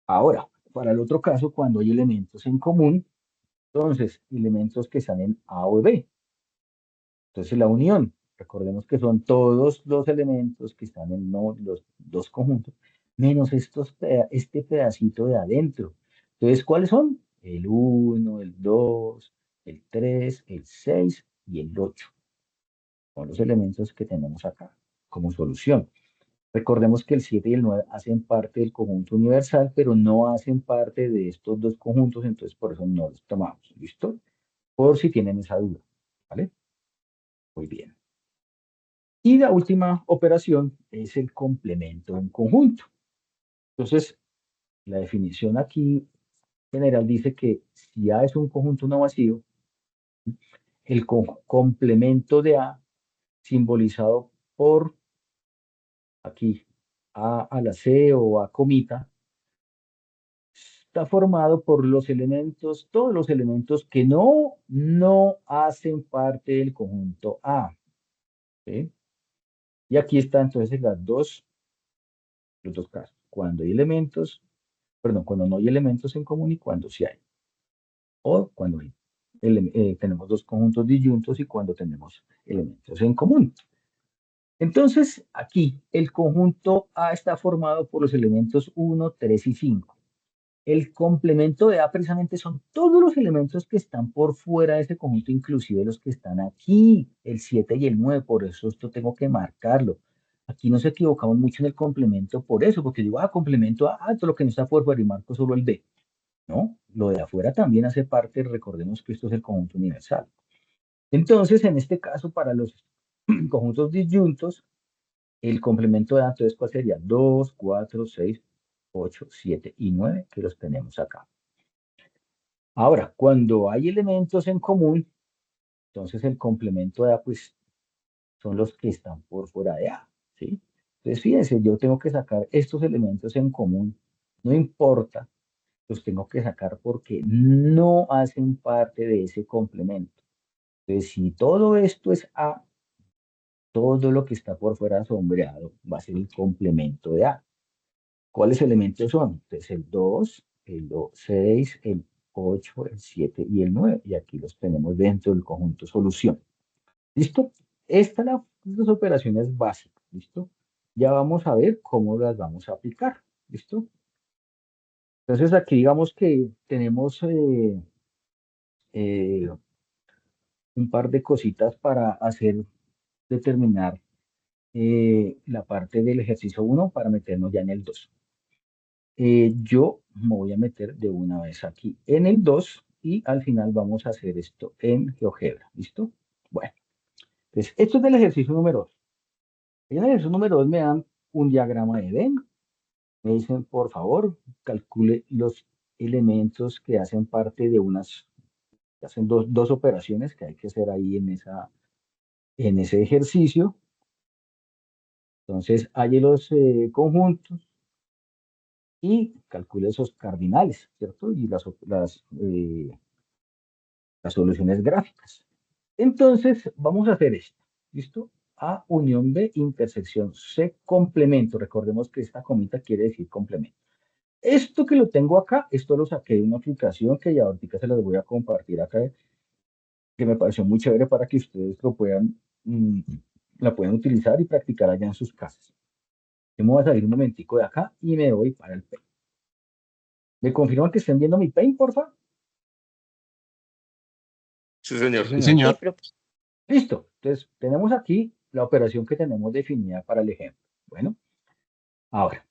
Speaker 2: Ahora, para el otro caso, cuando hay elementos en común, entonces, elementos que están en A o B. Entonces, la unión, recordemos que son todos los elementos que están en los dos conjuntos, menos este pedacito de adentro. Entonces, ¿cuáles son? El 1, el 2, el 3, el 6 y el 8. Son los elementos que tenemos acá como solución. Recordemos que el 7 y el 9 hacen parte del conjunto universal, pero no hacen parte de estos dos conjuntos, entonces por eso no los tomamos. ¿Listo? Por si tienen esa duda. ¿Vale? Muy bien. Y la última operación es el complemento en conjunto. Entonces, la definición aquí general dice que si A es un conjunto no vacío, el complemento de A, simbolizado por aquí A la C o A comita, está formado por los elementos, todos los elementos que no hacen parte del conjunto A. ¿Sí? Y aquí están entonces los dos casos. Cuando hay elementos, perdón, cuando no hay elementos en común y cuando sí hay. O cuando tenemos dos conjuntos disyuntos y cuando tenemos elementos en común. Entonces, aquí el conjunto A está formado por los elementos 1, 3 y 5. El complemento de A precisamente son todos los elementos que están por fuera de ese conjunto, inclusive los que están aquí, el 7 y el 9, por eso esto tengo que marcarlo. Aquí nos equivocamos mucho en el complemento por eso, porque digo, complemento A, todo lo que no está por fuera y marco solo el B. ¿No? Lo de afuera también hace parte, recordemos que esto es el conjunto universal. Entonces, en este caso, para los conjuntos disyuntos, el complemento de A, entonces, ¿cuál sería? 2, 4, 6, 8, 7 y 9, que los tenemos acá. Ahora, cuando hay elementos en común, entonces el complemento de A, pues, son los que están por fuera de A, ¿sí? Entonces, fíjense, yo tengo que sacar estos elementos en común, no importa, los tengo que sacar porque no hacen parte de ese complemento. Entonces, si todo esto es A, todo lo que está por fuera sombreado va a ser el complemento de A. ¿Cuáles elementos son? Entonces, el 2, el 6, el 8, el 7 y el 9. Y aquí los tenemos dentro del conjunto solución. ¿Listo? Estas son las operaciones básicas. ¿Listo? Ya vamos a ver cómo las vamos a aplicar. ¿Listo? Entonces, aquí digamos que tenemos eh, un par de cositas para determinar la parte del ejercicio 1 para meternos ya en el 2. Yo me voy a meter de una vez aquí en el 2 y al final vamos a hacer esto en GeoGebra. ¿Listo? Bueno, entonces esto es del ejercicio número 2. En el ejercicio número 2 me dan un diagrama de Venn. Me dicen, por favor, calcule los elementos que hacen parte de que hacen dos operaciones que hay que hacer ahí en ese ejercicio. Entonces, hay los conjuntos y calcule esos cardinales, ¿cierto? Y las soluciones gráficas. Entonces, vamos a hacer esto, ¿listo? A unión B, intersección C, complemento. Recordemos que esta comita quiere decir complemento. Esto que lo tengo acá, esto lo saqué de una aplicación que ya ahorita se las voy a compartir acá, que me pareció muy chévere para que ustedes la puedan utilizar y practicar allá en sus casas. Yo me voy a salir un momentico de acá y me voy para el Paint. ¿Me confirman que estén viendo mi Paint, porfa?
Speaker 3: Sí, señor.
Speaker 4: Sí, señor.
Speaker 2: Listo. Entonces, tenemos aquí la operación que tenemos definida para el ejemplo. Bueno, ahora,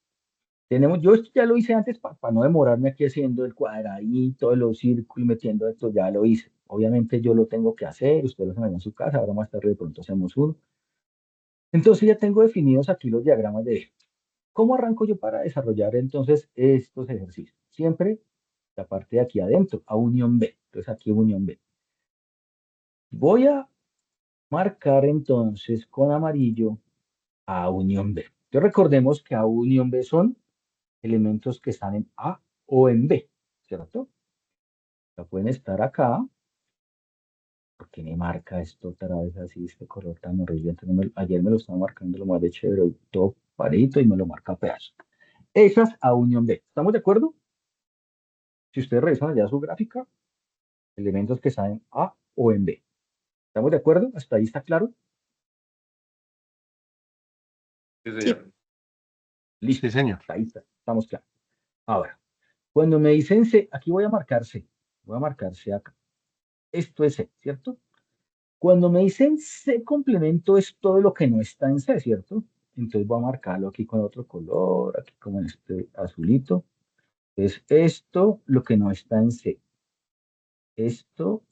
Speaker 2: yo esto ya lo hice antes para no demorarme aquí haciendo el cuadradito, los círculos, metiendo esto, ya lo hice. Obviamente yo lo tengo que hacer, ustedes lo hacen en su casa, ahora más tarde de pronto hacemos uno. Entonces ya tengo definidos aquí los diagramas de eje. ¿Cómo arranco yo para desarrollar entonces estos ejercicios? Siempre la parte de aquí adentro, a unión B. Entonces aquí unión B. Voy a marcar entonces con amarillo a unión B. Entonces recordemos que a unión B son elementos que están en A o en B, ¿cierto? Ya pueden estar acá. ¿Por qué me marca esto otra vez así, este color tan horrible? Ayer me lo estaba marcando lo más de chévere, todo parito y me lo marca a pedazos. Esas a unión B. ¿Estamos de acuerdo? Si ustedes revisan allá su gráfica, elementos que están en A o en B. ¿Estamos de acuerdo? ¿Hasta ahí está claro?
Speaker 3: Sí, señor.
Speaker 2: Listo.
Speaker 4: Sí, señor.
Speaker 2: Ahí está. Estamos claros. Ahora, cuando me dicen C, aquí voy a marcar C. Voy a marcar C acá. Esto es C, ¿cierto? Cuando me dicen C complemento es todo lo que no está en C, ¿cierto? Entonces voy a marcarlo aquí con otro color, aquí como en este azulito. Es esto lo que no está en C. Esto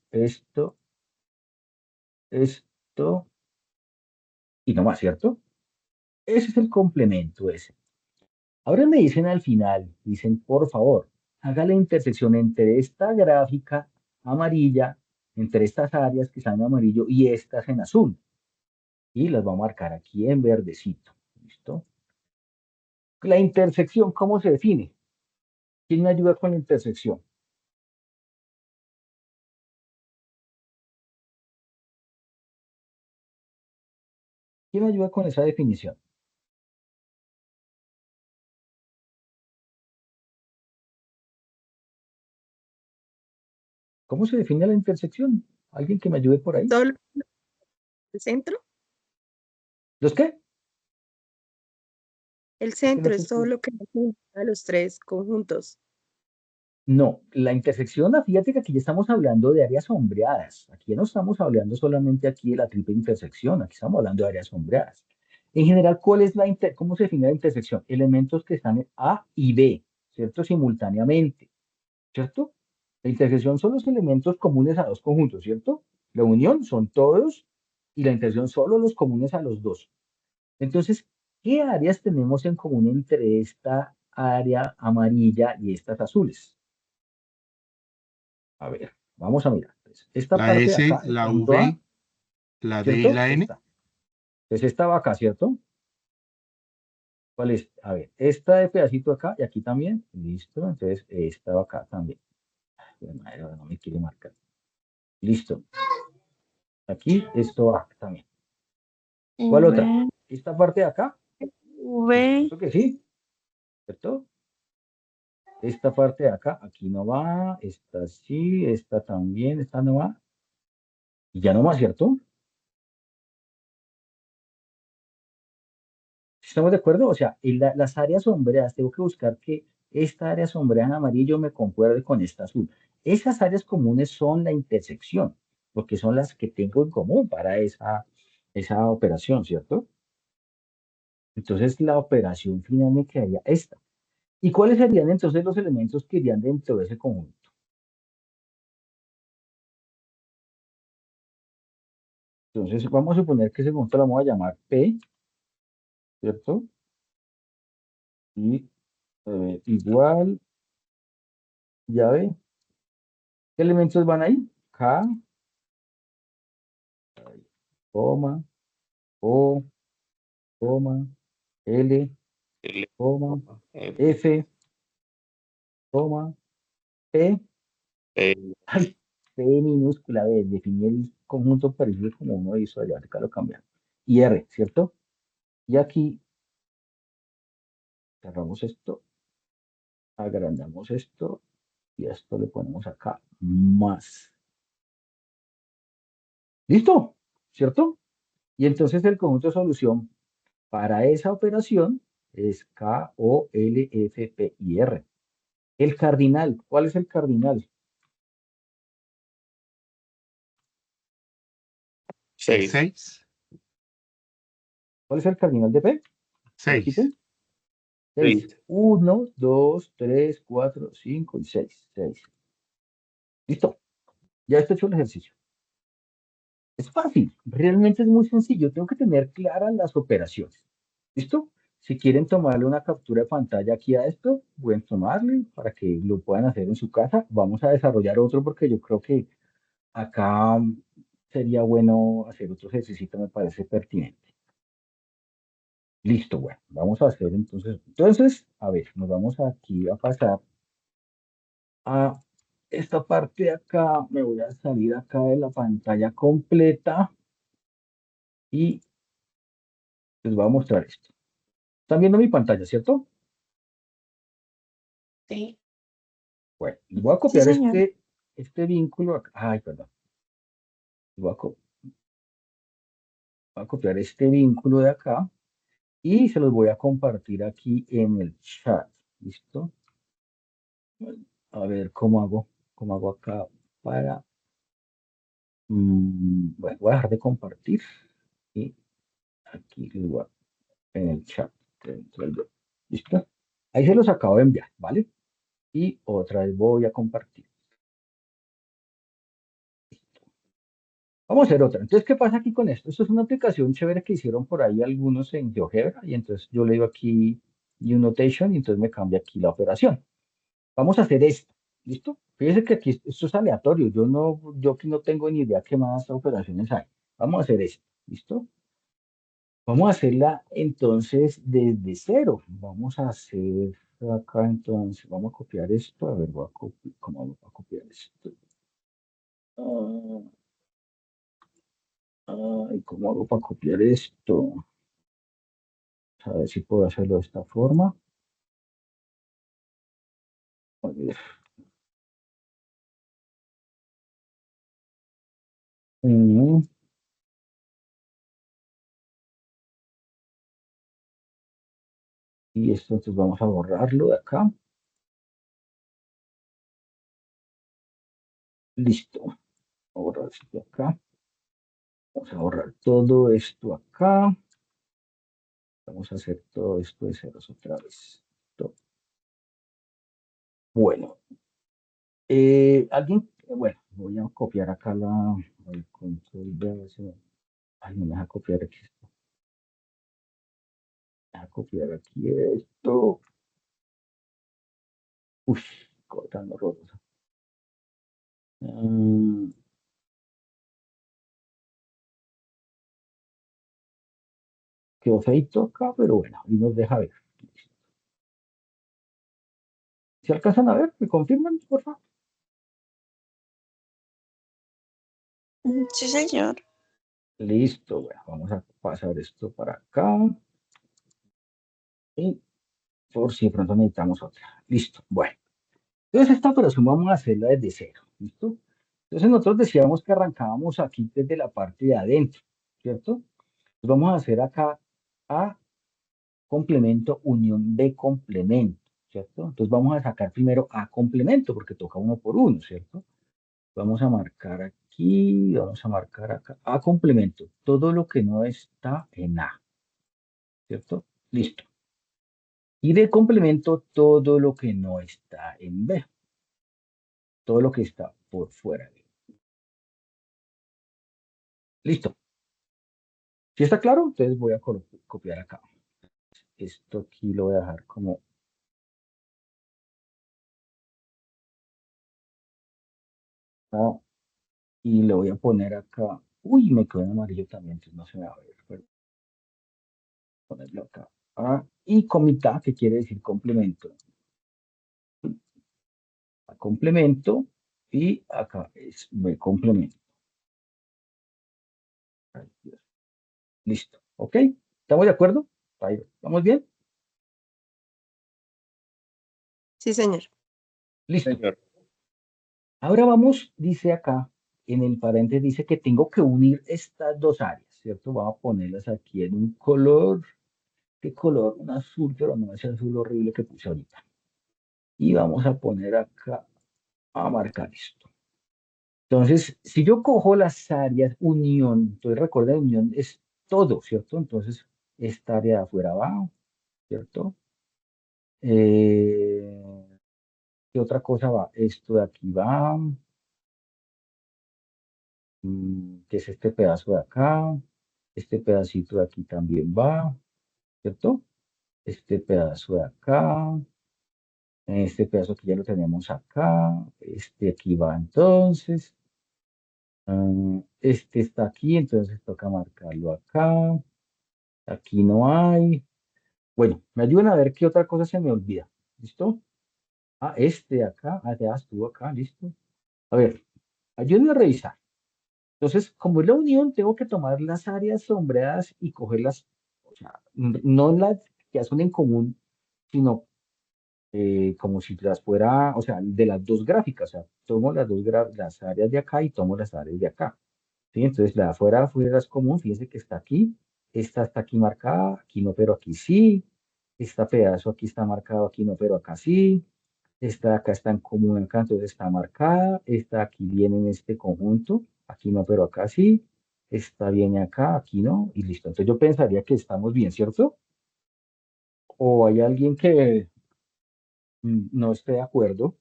Speaker 2: y no más, ¿cierto? Ese es el complemento ese. Ahora me dicen al final, dicen, por favor, haga la intersección entre esta gráfica amarilla, entre estas áreas que están en amarillo y estas en azul. Y las voy a marcar aquí en verdecito. ¿Listo? La intersección, ¿cómo se define? ¿Quién me ayuda con la intersección? ¿Quién me ayuda con esa definición? ¿Cómo se define la intersección? ¿Alguien que me ayude por ahí?
Speaker 5: ¿Solo el centro?
Speaker 2: ¿Los qué?
Speaker 5: El
Speaker 2: Es que no
Speaker 5: centro
Speaker 2: te
Speaker 5: es todo
Speaker 2: escucho.
Speaker 5: lo que junta a los tres conjuntos.
Speaker 2: No, la intersección, fíjate que aquí ya estamos hablando de áreas sombreadas. Aquí ya no estamos hablando solamente aquí de la triple intersección, aquí estamos hablando de áreas sombreadas. En general, ¿cómo se define la intersección? Elementos que están en A y B, ¿cierto? Simultáneamente, ¿cierto? La intersección son los elementos comunes a dos conjuntos, ¿cierto? La unión son todos y la intersección solo los comunes a los dos. Entonces, ¿qué áreas tenemos en común entre esta área amarilla y estas azules? A ver, vamos a mirar. Entonces, esta
Speaker 4: La
Speaker 2: parte de
Speaker 4: S,
Speaker 2: acá, el
Speaker 4: la
Speaker 2: punto A,
Speaker 4: V, la D y
Speaker 2: ¿cierto?
Speaker 4: la N.
Speaker 2: Esta. Entonces, esta va acá, ¿cierto? ¿Cuál es? A ver, esta de pedacito acá y aquí también. Listo. Entonces, esta va acá también. Ay, madre, ahora no me quiere marcar. Listo. Aquí, esto va acá también. ¿Cuál otra?
Speaker 1: V,
Speaker 2: Esta parte de acá. Por
Speaker 1: V,
Speaker 2: supuesto que sí, ¿cierto? Esta parte de acá, aquí no va. Esta sí, esta también, esta no va. Y ya no va, ¿cierto? ¿Estamos de acuerdo? O sea, las áreas sombreadas, tengo que buscar que esta área sombreada en amarillo me concuerde con esta azul. Esas áreas comunes son la intersección, porque son las que tengo en común para esa operación, ¿cierto? Entonces la operación final me quedaría esta. ¿Y cuáles serían entonces los elementos que irían dentro de ese conjunto? Entonces vamos a suponer que ese conjunto lo vamos a llamar P, ¿cierto? Y igual, llave. ¿Qué elementos van ahí? K, coma, O, coma, L,
Speaker 3: L,
Speaker 2: coma,
Speaker 3: F,
Speaker 2: F, coma, P.
Speaker 3: P,
Speaker 2: Ay, P minúscula, B, definí el conjunto parecido como uno hizo allá, acá lo cambiamos. Y R, ¿cierto? Y aquí cerramos esto, agrandamos esto y a esto le ponemos acá más. ¿Listo? ¿Cierto? Y entonces el conjunto de solución para esa operación es K, O, L, F, P y R. El cardinal, ¿cuál es el cardinal?
Speaker 3: 6.
Speaker 4: 6.
Speaker 2: ¿Cuál es el cardinal de P?
Speaker 4: 6.
Speaker 2: Quiten. 6.
Speaker 3: Seis.
Speaker 2: 1, 2, 3, 4, 5 y 6. 6. Listo. Ya está hecho el ejercicio. Es fácil, realmente es muy sencillo. Tengo que tener claras las operaciones. ¿Listo? Si quieren tomarle una captura de pantalla aquí a esto, pueden tomarle para que lo puedan hacer en su casa. Vamos a desarrollar otro porque yo creo que acá sería bueno hacer otro ejercicio, me parece pertinente. Listo, bueno, vamos a hacer entonces. Entonces, a ver, nos vamos aquí a pasar a esta parte de acá. Me voy a salir acá de la pantalla completa y les voy a mostrar esto. Están viendo mi pantalla, ¿cierto?
Speaker 1: Sí.
Speaker 2: Bueno, y voy a
Speaker 1: Sí,
Speaker 2: copiar
Speaker 1: señor.
Speaker 2: este vínculo acá. Ay, perdón. Voy a copiar este vínculo de acá y se los voy a compartir aquí en el chat. ¿Listo? A ver cómo hago acá para... bueno, voy a dejar de compartir y aquí les voy en el chat. ¿Listo? Ahí se los acabo de enviar, ¿vale? Y otra vez voy a compartir. Vamos a hacer otra. Entonces, ¿qué pasa aquí con esto? Esto es una aplicación chévere que hicieron por ahí algunos en GeoGebra y entonces yo le digo aquí New Notation y entonces me cambia aquí la operación. Vamos a hacer esto. ¿Listo? Fíjense que aquí esto es aleatorio. Yo aquí no tengo ni idea qué más operaciones hay. Vamos a hacer esto. ¿Listo? Vamos a hacerla entonces desde cero. Vamos a hacer acá entonces. Vamos a copiar esto. A ver, ¿cómo voy a copiar esto? Ay, ¿cómo hago para copiar esto? A ver si puedo hacerlo de esta forma. A ver. Mm, Y esto entonces vamos a borrarlo de acá. Listo. Vamos a borrar esto de acá. Vamos a borrar todo esto acá. Vamos a hacer todo esto de ceros otra vez. Listo. Bueno. Bueno, voy a copiar acá el control de ese. Ay, no me deja copiar aquí esto. Me deja copiar aquí esto. Uy, cortando rotos. Quedó feito acá, pero bueno, y nos deja ver. ¿Se alcanzan a ver? ¿Me confirman, por favor?
Speaker 1: Sí, señor.
Speaker 2: Listo, bueno, vamos a pasar esto para acá. Y por si de pronto necesitamos otra. Listo, bueno. Entonces esta operación vamos a hacerla desde cero. ¿Listo? Entonces nosotros decíamos que arrancábamos aquí desde la parte de adentro, ¿cierto? Entonces vamos a hacer acá A complemento unión B complemento, ¿cierto? Entonces vamos a sacar primero A complemento porque toca uno por uno, ¿cierto? Vamos a marcar aquí, vamos a marcar acá. A complemento, todo lo que no está en A, ¿cierto? Listo. Y de complemento todo lo que no está en B. Todo lo que está por fuera de B. Listo. ¿Sí está claro? Entonces voy a copiar acá. Esto aquí lo voy a dejar como... y lo voy a poner acá. Uy, me quedó en amarillo también, entonces no se me va a ver. Pero ponerlo acá. Y comita, que quiere decir complemento. Complemento. Y acá es B complemento. Ay, Dios. Listo. ¿Ok? ¿Estamos de acuerdo? Ahí, ¿vamos bien?
Speaker 5: Sí, señor.
Speaker 2: Listo.
Speaker 3: Señor.
Speaker 2: Ahora vamos, dice acá, en el paréntesis dice que tengo que unir estas dos áreas, ¿cierto? Vamos a ponerlas aquí en un color. ¿Qué color? Un azul, pero no ese azul horrible que puse ahorita. Y vamos a poner acá a marcar esto. Entonces, si yo cojo las áreas unión, entonces recuerda, unión es todo, ¿cierto? Entonces, esta área de afuera va, ¿cierto? ¿Qué otra cosa va? Esto de aquí va, que es este pedazo de acá, este pedacito de aquí también va, ¿cierto? Este pedazo de acá, este pedazo que ya lo tenemos acá, este aquí va entonces, este está aquí, entonces toca marcarlo acá, aquí no hay. Bueno, me ayudan a ver qué otra cosa se me olvida, ¿listo? Este de acá, ya estuvo acá, listo. A ver, ayúdenme a revisar. Entonces, como es la unión, tengo que tomar las áreas sombreadas y cogerlas, o sea, no las que son en común, sino como si las fuera, o sea, de las dos gráficas, o sea, tomo las áreas de acá y tomo las áreas de acá. ¿Sí? Entonces, la de afuera es común, fíjense que está aquí, esta está aquí marcada, aquí no, pero aquí sí, este pedazo aquí está marcado, aquí no, pero acá sí, esta de acá está en común acá, entonces está marcada, esta aquí viene en este conjunto, aquí no, pero acá sí, esta viene acá, aquí no, y listo. Entonces yo pensaría que estamos bien, ¿cierto? ¿O hay alguien que no esté de acuerdo?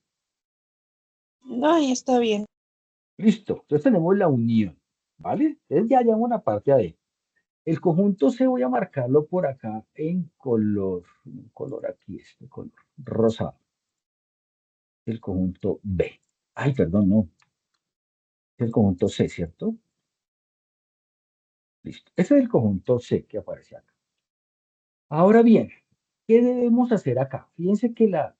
Speaker 1: No, ya está bien.
Speaker 2: Listo, entonces tenemos la unión, ¿vale? Entonces ya llevamos la parte A. El conjunto C voy a marcarlo por acá en color aquí, este color rosado. El conjunto B. Ay, perdón, no. El conjunto C, ¿cierto? Listo. Ese es el conjunto C que aparece acá. Ahora bien, ¿qué debemos hacer acá? Fíjense que la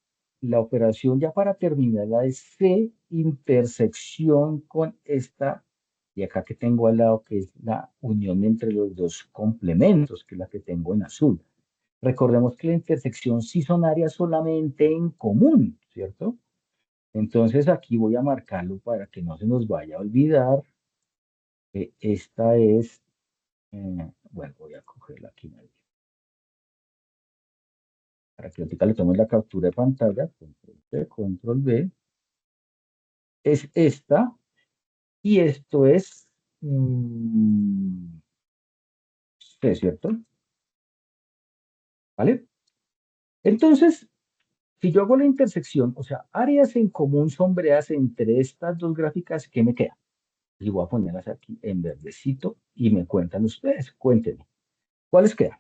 Speaker 2: operación ya para terminarla es C intersección con esta y acá que tengo al lado, que es la unión entre los dos complementos, que es la que tengo en azul. Recordemos que la intersección sí son áreas solamente en común, ¿cierto? Entonces aquí voy a marcarlo para que no se nos vaya a olvidar que esta es, bueno, voy a cogerla aquí, para que ahorita le tomemos la captura de pantalla, control C, control V, es esta, y esto es C, ¿cierto? ¿Vale? Entonces, si yo hago la intersección, o sea, áreas en común sombreadas entre estas dos gráficas, ¿qué me queda? Y voy a ponerlas aquí en verdecito y me cuentan ustedes, cuéntenme. ¿Cuáles quedan?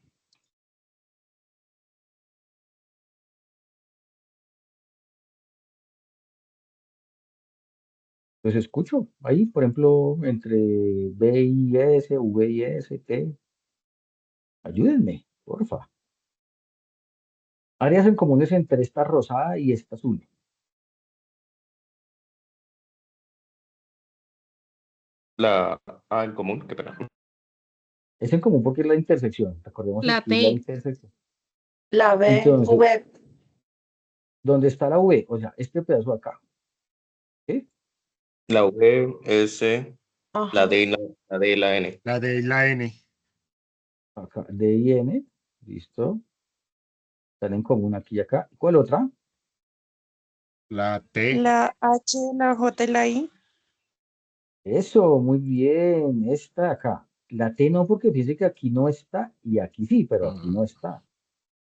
Speaker 2: Pues escucho ahí, por ejemplo, entre B y S, V y S, T. Ayúdenme, porfa. Áreas en comunes entre esta rosada y esta azul.
Speaker 3: La A en común, qué pena.
Speaker 2: Es en común porque es la intersección. Recordemos que
Speaker 5: La
Speaker 2: aquí es la
Speaker 5: T.
Speaker 2: intersección.
Speaker 6: La B,
Speaker 2: Entonces,
Speaker 6: V,
Speaker 2: ¿dónde está la V? O sea, este pedazo de acá. ¿Sí?
Speaker 3: La V, S, la
Speaker 6: ajá.
Speaker 3: D y la D y la N.
Speaker 4: La D y la N.
Speaker 2: Acá, D y N. Listo. Están en común aquí y acá. ¿Cuál otra?
Speaker 4: La T.
Speaker 1: La H, la J y la I.
Speaker 2: Eso, muy bien. Esta de acá. La T no, porque fíjese que aquí no está y aquí sí, pero aquí no está.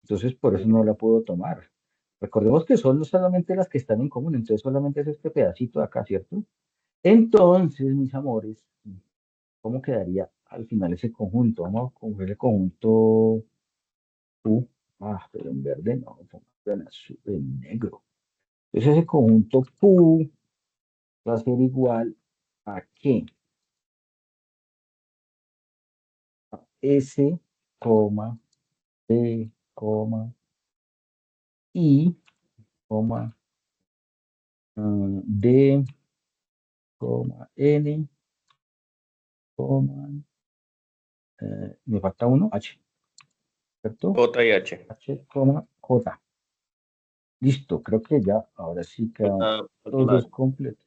Speaker 2: Entonces, por eso no la puedo tomar. Recordemos que son solamente las que están en común, entonces solamente es este pedacito de acá, ¿cierto? Entonces, mis amores, ¿cómo quedaría al final ese conjunto? Vamos a coger el conjunto Q. Ah, pero en verde no, en azul, en negro. Entonces, ese conjunto Q va a ser igual a ¿qué? A S, coma, T, coma, I, coma, D, coma, N, coma, me falta uno, H, ¿cierto?
Speaker 3: J y H.
Speaker 2: H, coma, J. Listo, creo que ya, ahora sí quedan
Speaker 3: J,
Speaker 2: todos completos.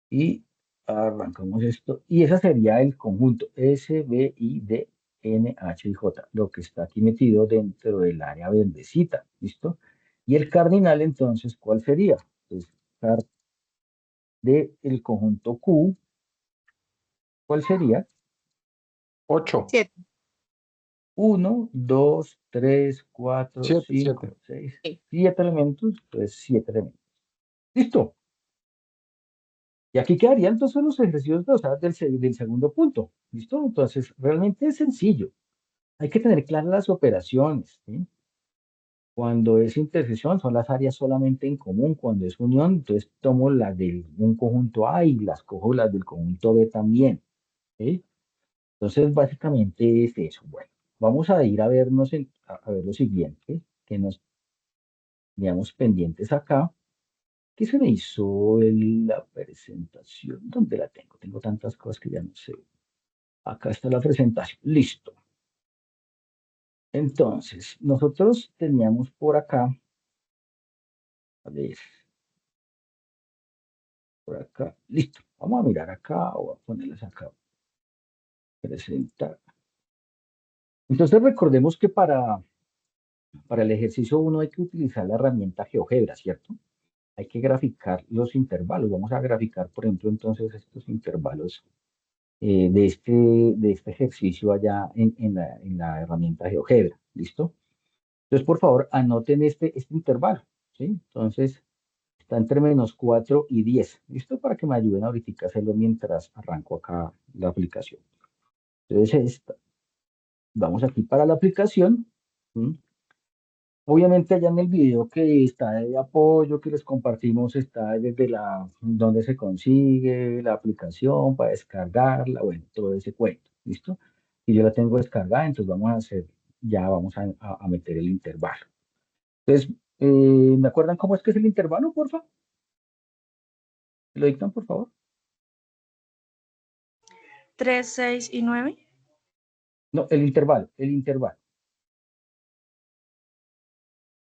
Speaker 2: Y arrancamos esto. Y ese sería el conjunto S, B, I, D, N, H y J, lo que está aquí metido dentro del área verdecita. ¿Listo? Y el cardinal, entonces, ¿cuál sería? Pues, del conjunto Q, ¿cuál sería?
Speaker 4: 8.
Speaker 5: 7.
Speaker 2: 1, 2, 3, 4,
Speaker 4: 7,
Speaker 2: 5,
Speaker 4: 7.
Speaker 2: 6,
Speaker 5: Sí.
Speaker 2: 7 elementos, pues 7 elementos. ¿Listo? Y aquí quedarían entonces los ejercicios del segundo punto. ¿Listo? Entonces, realmente es sencillo. Hay que tener claras las operaciones, ¿sí? Cuando es intersección son las áreas solamente en común. Cuando es unión, entonces tomo las de un conjunto A y las cojo las del conjunto B también, ¿sí? Entonces, básicamente es eso. Bueno, vamos a ir a vernos a ver lo siguiente, que nos teníamos pendientes acá. ¿Qué se me hizo en la presentación? ¿Dónde la tengo? Tengo tantas cosas que ya no sé. Acá está la presentación. Listo. Entonces, nosotros teníamos por acá, a ver, por acá, listo. Vamos a mirar acá o a ponerlas acá. Presentar. Entonces, recordemos que para el ejercicio 1 hay que utilizar la herramienta GeoGebra, ¿cierto? Hay que graficar los intervalos. Vamos a graficar, por ejemplo, entonces estos intervalos de este ejercicio allá en la herramienta GeoGebra. ¿Listo? Entonces, por favor, anoten este intervalo. ¿Sí? Entonces, está entre -4 y 10. ¿Listo? Para que me ayuden ahorita a hacerlo mientras arranco acá la aplicación. Entonces, vamos aquí para la aplicación. ¿Sí? Obviamente allá en el video que está de apoyo, que les compartimos, está desde donde se consigue la aplicación para descargarla, bueno, todo ese cuento, ¿listo? Y yo la tengo descargada, entonces vamos a meter el intervalo. Entonces, ¿me acuerdan cómo es que es el intervalo, por favor? ¿Me lo dictan, por favor?
Speaker 1: 3, 6 y 9.
Speaker 2: No, el intervalo.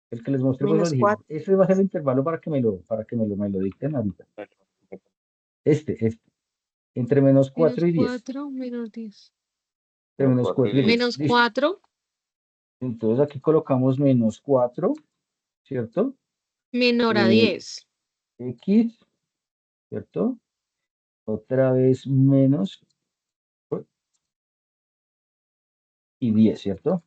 Speaker 2: El que les mostré por lo dijimos.
Speaker 5: -4.
Speaker 2: Ese va a ser el intervalo para que me lo dicten ahorita. Este. Entre -4 y 10.
Speaker 6: -4, -10.
Speaker 2: Entre
Speaker 3: Menos 4 y
Speaker 2: -4 y 10.
Speaker 3: 10.
Speaker 2: Listo.
Speaker 6: -4,
Speaker 2: Entonces aquí colocamos -4, ¿cierto?
Speaker 6: menor a
Speaker 2: Eh,
Speaker 6: 10.
Speaker 2: X, ¿cierto? Otra vez menos y 10, ¿cierto?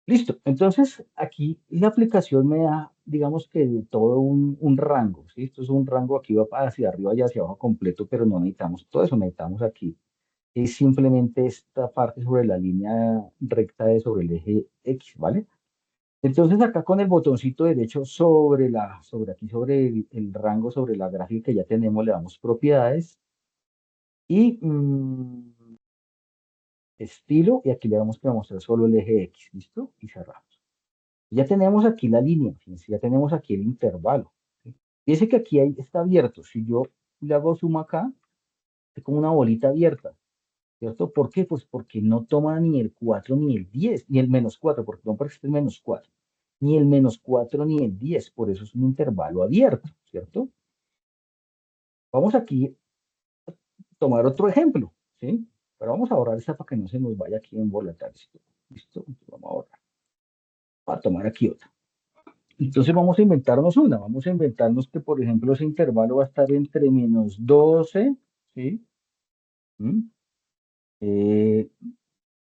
Speaker 2: Listo. Entonces aquí la aplicación me da, digamos que de todo un rango, ¿sí? Esto es un rango, aquí va hacia arriba y hacia abajo completo, pero no necesitamos todo eso, necesitamos aquí. Es simplemente esta parte sobre la línea recta sobre el eje X, ¿vale? Entonces acá con el botoncito derecho sobre el rango, sobre la gráfica que ya tenemos, le damos propiedades y estilo, y aquí le damos para mostrar solo el eje X, ¿listo? Y cerramos. Ya tenemos aquí la línea, fíjense, ya tenemos aquí el intervalo. ¿Sí? Fíjense que aquí está abierto. Si yo le hago zoom acá, es como una bolita abierta, ¿cierto? ¿Por qué? Pues porque no toma ni el 4 ni el 10, ni el -4, porque no parece que es -4, ni el -4 ni el 10, por eso es un intervalo abierto, ¿cierto? Vamos aquí a tomar otro ejemplo, ¿sí? Pero vamos a ahorrar esta para que no se nos vaya aquí en volatil. ¿Listo? Entonces vamos a ahorrar. A tomar aquí otra. Entonces vamos a inventarnos una. Vamos a inventarnos que, por ejemplo, ese intervalo va a estar entre -12, ¿sí? ¿Mm?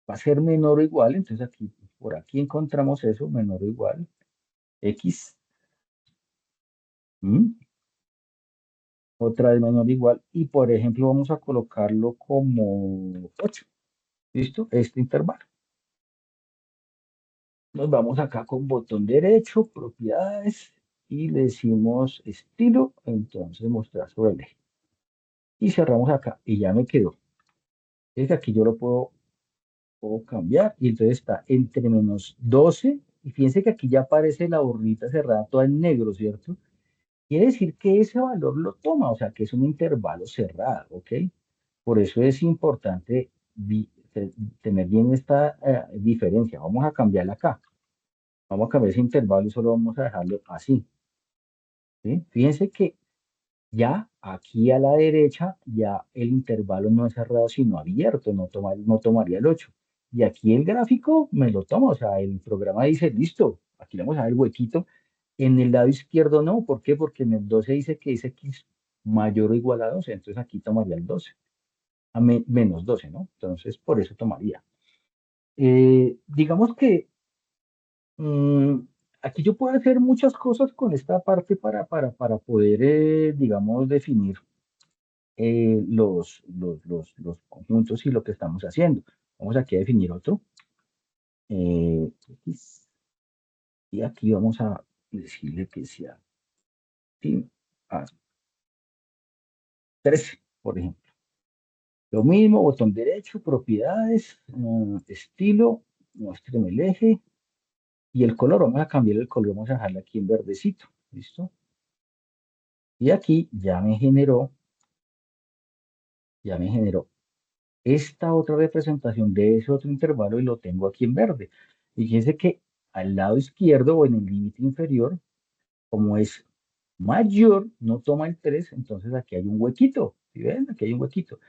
Speaker 2: Va a ser menor o igual, entonces aquí por aquí encontramos eso, menor o igual, X. Otra vez menor o igual, y por ejemplo vamos a colocarlo como 8. ¿Listo? Este intervalo. Nos vamos acá con botón derecho, propiedades, y le decimos estilo, entonces mostrar sobre el eje. Y cerramos acá, y ya me quedó. Es que aquí yo lo puedo cambiar, y entonces está entre menos 12, y fíjense que aquí ya aparece la borrita cerrada toda en negro, ¿cierto? Quiere decir que ese valor lo toma, o sea que es un intervalo cerrado, ¿ok? Por eso es importante tener bien esta diferencia. Vamos a cambiarla acá. Vamos a cambiar ese intervalo y solo vamos a dejarlo así. ¿Sí? Fíjense que ya aquí a la derecha, ya el intervalo no es cerrado, sino abierto, no tomaría el 8. Y aquí el gráfico me lo toma, o sea, el programa dice, listo, aquí le vamos a dar el huequito. En el lado izquierdo no, ¿por qué? Porque en el 12 dice que es X mayor o igual a 12, entonces aquí tomaría el 12, a menos 12, ¿no? Entonces, por eso tomaría. Digamos que aquí yo puedo hacer muchas cosas con esta parte para poder, digamos, definir los conjuntos y lo que estamos haciendo. Vamos aquí a definir otro. X, y aquí vamos a decirle que sea a 13, por ejemplo. Lo mismo, botón derecho, propiedades, estilo, muéstreme el eje. Y el color, vamos a cambiar el color, vamos a dejarlo aquí en verdecito. ¿Listo? Y aquí ya me generó esta otra representación de ese otro intervalo y lo tengo aquí en verde. Y fíjense que al lado izquierdo o en el límite inferior, como es mayor, no toma el 3, entonces aquí hay un huequito. ¿Sí ven? Aquí hay un huequito.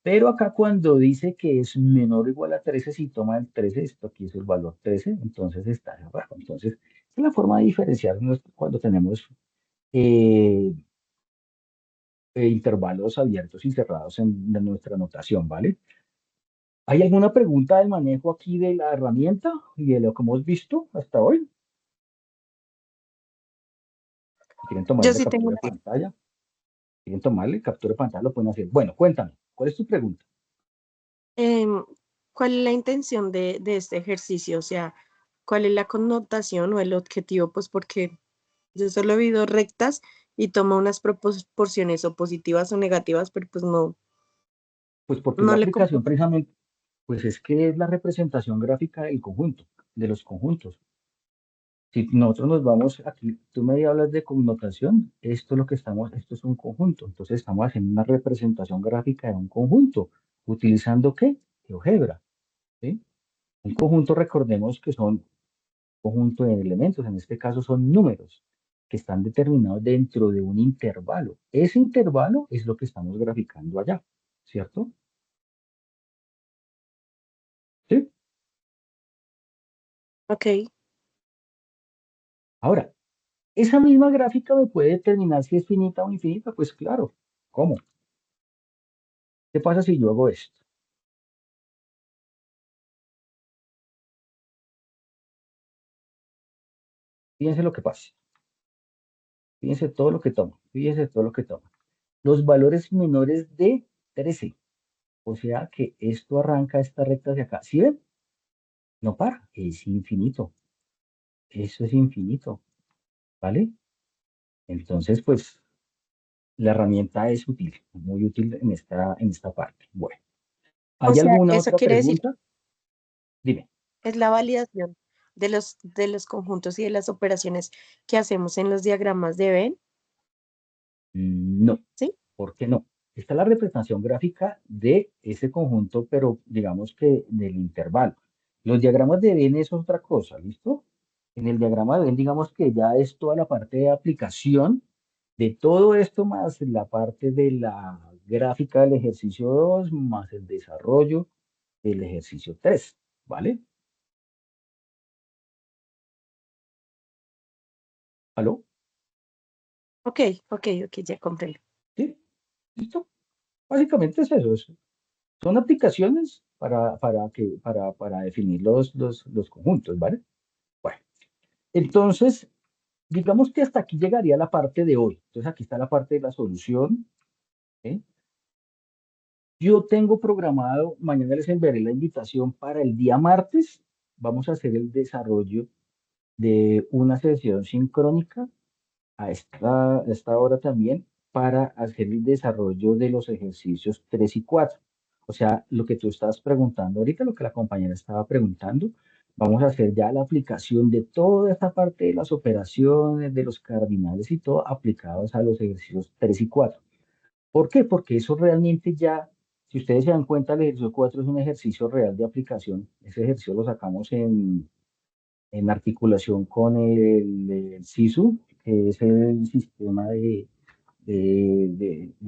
Speaker 2: Pero acá cuando dice que es menor o igual a 13, si toma el 13, esto aquí es el valor 13, entonces está abajo. Entonces, es la forma de diferenciarnos cuando tenemos intervalos abiertos y cerrados en nuestra notación, ¿vale? ¿Hay alguna pregunta del manejo aquí de la herramienta y de lo que hemos visto hasta hoy? Si quieren tomar
Speaker 5: Yo
Speaker 2: la
Speaker 5: sí tengo
Speaker 2: captura de pantalla, quieren tomarle captura de pantalla, lo pueden hacer. Bueno, cuéntame, ¿cuál es tu pregunta?
Speaker 5: ¿Cuál es la intención de este ejercicio? O sea, ¿cuál es la connotación o el objetivo? Pues porque yo solo he visto rectas y toma unas proporciones o positivas o negativas, pero pues no,
Speaker 2: Pues porque es
Speaker 5: no
Speaker 2: la
Speaker 5: le
Speaker 2: aplicación
Speaker 5: comprendo.
Speaker 2: precisamente, pues es que es la representación gráfica del conjunto, de los conjuntos. Si nosotros nos vamos aquí, tú me hablas de connotación, esto es lo que estamos, esto es un conjunto, entonces estamos haciendo una representación gráfica de un conjunto, ¿utilizando qué? GeoGebra, ¿sí? Un conjunto, recordemos que son conjunto de elementos, en este caso son números, que están determinados dentro de un intervalo. Ese intervalo es lo que estamos graficando allá, ¿cierto? ¿Sí?
Speaker 5: Ok,
Speaker 2: Ahora, esa misma gráfica me puede determinar si es finita o infinita, pues claro, ¿cómo? ¿Qué pasa si yo hago esto? Fíjense lo que pasa. Fíjense todo lo que toma. Fíjense todo lo que toma. Los valores menores de 13. O sea que esto arranca esta recta hacia acá. ¿Sí ven? No para. Es infinito. Eso es infinito. ¿Vale? Entonces, pues, la herramienta es útil. Muy útil en esta parte. Bueno.
Speaker 5: o
Speaker 2: ¿Hay
Speaker 5: sea,
Speaker 2: alguna
Speaker 5: eso
Speaker 2: otra
Speaker 5: quiere decir
Speaker 2: pregunta? Dime.
Speaker 5: es la validación de los conjuntos y de las operaciones que hacemos en los diagramas de Venn,
Speaker 2: No.
Speaker 5: ¿sí?
Speaker 2: ¿Por qué no? Esta es la representación gráfica de ese conjunto, pero digamos que del intervalo. Los diagramas de Venn es otra cosa, ¿listo? En el diagrama de Venn, digamos que ya es toda la parte de aplicación de todo esto, más la parte de la gráfica del ejercicio 2, más el desarrollo del ejercicio 3, ¿vale? ¿Aló?
Speaker 5: Ok, ok, ya comprendo.
Speaker 2: ¿Sí? ¿Listo? Básicamente es eso. Son aplicaciones para definir los conjuntos, ¿vale? Bueno, entonces, digamos que hasta aquí llegaría la parte de hoy. Entonces, aquí está la parte de la solución. ¿Sí? Yo tengo programado, mañana les enviaré la invitación para el día martes. Vamos a hacer el desarrollo de una sesión sincrónica a esta hora también para hacer el desarrollo de los ejercicios 3 y 4. O sea, lo que tú estabas preguntando ahorita, lo que la compañera estaba preguntando, vamos a hacer ya la aplicación de toda esta parte de las operaciones, de los cardinales y todo aplicados a los ejercicios 3 y 4. ¿Por qué? Porque eso realmente ya, si ustedes se dan cuenta, el ejercicio 4 es un ejercicio real de aplicación. Ese ejercicio lo sacamos en articulación con el SISU, que es el sistema de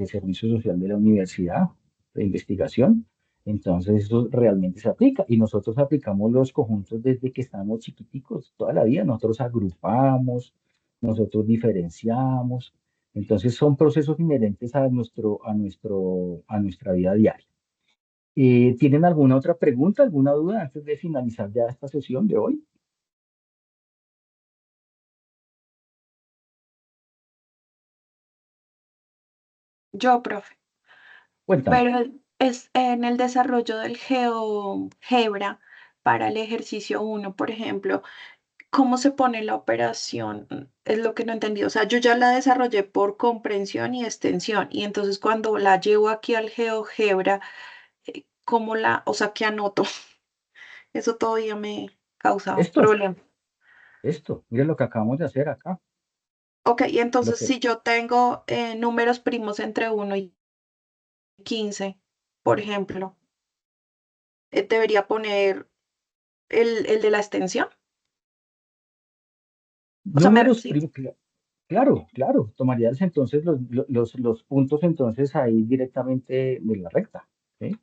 Speaker 2: servicio social de la universidad, de investigación. Entonces, eso realmente se aplica. Y nosotros aplicamos los conjuntos desde que estamos chiquiticos, toda la vida. Nosotros agrupamos, nosotros diferenciamos. Entonces, son procesos inherentes a nuestra vida diaria. ¿Tienen alguna otra pregunta, alguna duda antes de finalizar ya esta sesión de hoy?
Speaker 7: Yo, profe,
Speaker 2: Cuéntame.
Speaker 7: pero es en el desarrollo del GeoGebra para el ejercicio 1, por ejemplo, ¿cómo se pone la operación? Es lo que no entendí. O sea, yo ya la desarrollé por comprensión y extensión, y entonces cuando la llevo aquí al GeoGebra, ¿cómo o sea, qué anoto? Eso todavía me causa
Speaker 2: Esto,
Speaker 7: problema.
Speaker 2: miren lo que acabamos de hacer acá.
Speaker 7: Ok, y
Speaker 2: Lo
Speaker 7: entonces
Speaker 2: que,
Speaker 7: si yo tengo números primos entre 1 y 15, por ejemplo, debería poner el de la extensión. O sea,
Speaker 2: números
Speaker 7: sí.
Speaker 2: primos, claro, claro, tomarías entonces los puntos entonces ahí directamente de la recta, ¿sí?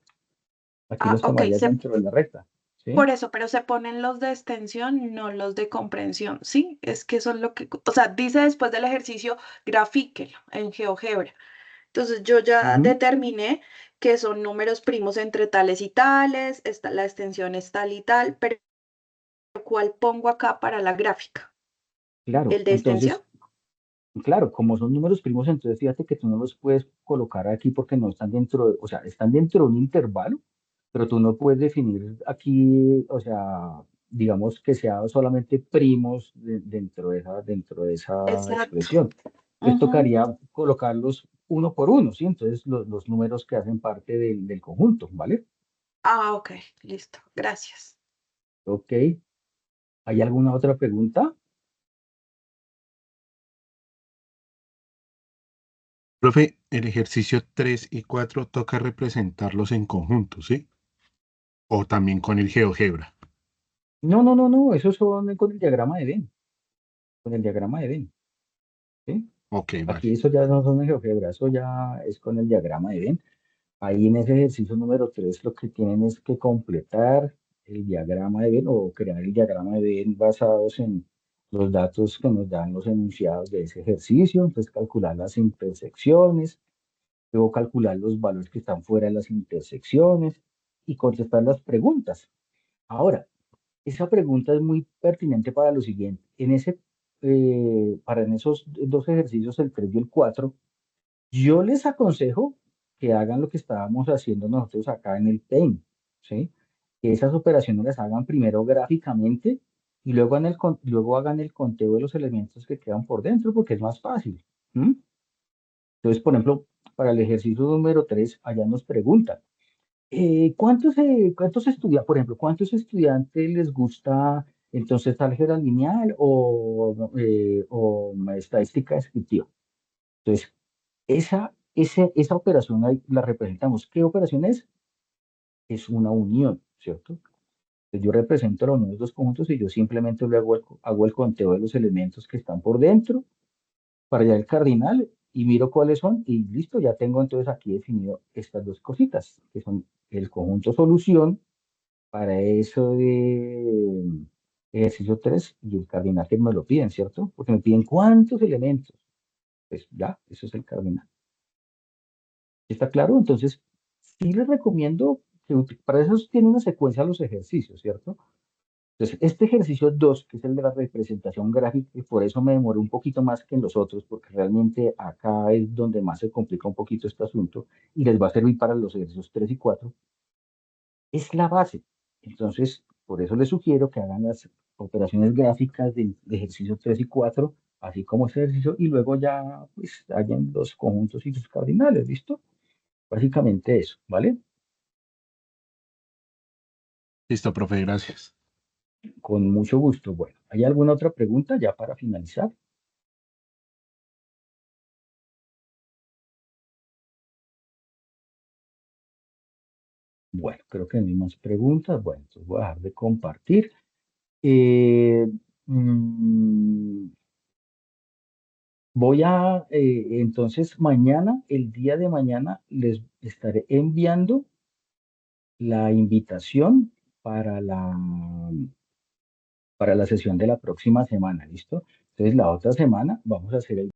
Speaker 2: Aquí
Speaker 7: Ah,
Speaker 2: los
Speaker 7: ok,
Speaker 2: tomarías dentro de la recta, ¿sí?
Speaker 7: por eso, pero se ponen los de extensión, no los de comprensión. Sí, es que eso es lo que, o sea, dice después del ejercicio, grafíquelo en GeoGebra. Entonces yo ya
Speaker 2: Ujú.
Speaker 7: determiné que son números primos entre tales y tales, la extensión es tal y tal, pero ¿cuál pongo acá para la gráfica?
Speaker 2: Claro,
Speaker 7: ¿El de extensión?
Speaker 2: entonces, claro, como son números primos, entonces fíjate que tú no los puedes colocar aquí porque no están dentro, o sea, están dentro de un intervalo, pero tú no puedes definir aquí, o sea, digamos que sea solamente primos dentro de esa
Speaker 7: Exacto.
Speaker 2: expresión. Entonces
Speaker 7: Ujú.
Speaker 2: tocaría colocarlos uno por uno, ¿sí? Entonces los números que hacen parte del conjunto, ¿vale?
Speaker 7: Ah, ok, listo, gracias.
Speaker 2: Ok. ¿Hay alguna otra pregunta?
Speaker 4: Profe, el ejercicio 3 y 4 toca representarlos en conjunto, ¿sí? O también con el GeoGebra.
Speaker 2: No, no, no, no, esos son con el diagrama de Venn, con el diagrama de Venn, ¿sí?
Speaker 4: Ok,
Speaker 2: Aquí
Speaker 4: vale.
Speaker 2: eso ya no son en GeoGebra, eso ya es con el diagrama de Venn. Ahí en ese ejercicio número 3 lo que tienen es que completar el diagrama de Venn o crear el diagrama de Venn basados en los datos que nos dan los enunciados de ese ejercicio, entonces calcular las intersecciones, luego calcular los valores que están fuera de las intersecciones y contestar las preguntas. Ahora, esa pregunta es muy pertinente para lo siguiente. En esos dos ejercicios, el 3 y el 4, yo les aconsejo que hagan lo que estábamos haciendo nosotros acá en el PEN, ¿sí? Que esas operaciones las hagan primero gráficamente y luego hagan el conteo de los elementos que quedan por dentro, porque es más fácil. ¿M? Entonces, por ejemplo, para el ejercicio número 3, allá nos preguntan, ¿cuántos estudiantes, por ejemplo, cuántos estudiantes les gusta entonces álgebra lineal o estadística descriptiva? Entonces, esa operación ahí la representamos. ¿Qué operación es? Es una unión, ¿cierto? Entonces, yo represento la unión de dos conjuntos y yo simplemente luego hago el conteo de los elementos que están por dentro para allá el cardinal y miro cuáles son y listo, ya tengo entonces aquí definido estas dos cositas, que son el conjunto solución para eso de ejercicio 3 y el cardinal que me lo piden, ¿cierto? Porque me piden cuántos elementos. Pues ya, eso es el cardinal. ¿Está claro? Entonces, sí les recomiendo para eso tiene una secuencia los ejercicios, ¿cierto? Entonces, este ejercicio 2, que es el de la representación gráfica, y por eso me demoré un poquito más que en los otros, porque realmente acá es donde más se complica un poquito este asunto, y les va a servir para los ejercicios 3 y 4, es la base. Entonces, por eso les sugiero que hagan las operaciones gráficas del ejercicio 3 y 4, así como este ejercicio, y luego ya, pues, hagan los conjuntos y los cardinales, ¿listo? Básicamente eso, ¿vale?
Speaker 4: Listo, profe, gracias.
Speaker 2: Con mucho gusto. Bueno, ¿hay alguna otra pregunta ya para finalizar? Bueno, creo que no hay más preguntas. Bueno, entonces voy a dejar de compartir. Eh, mm, entonces mañana, el día de mañana, les estaré enviando la invitación para la sesión de la próxima semana, ¿listo? Entonces la otra semana vamos a hacer el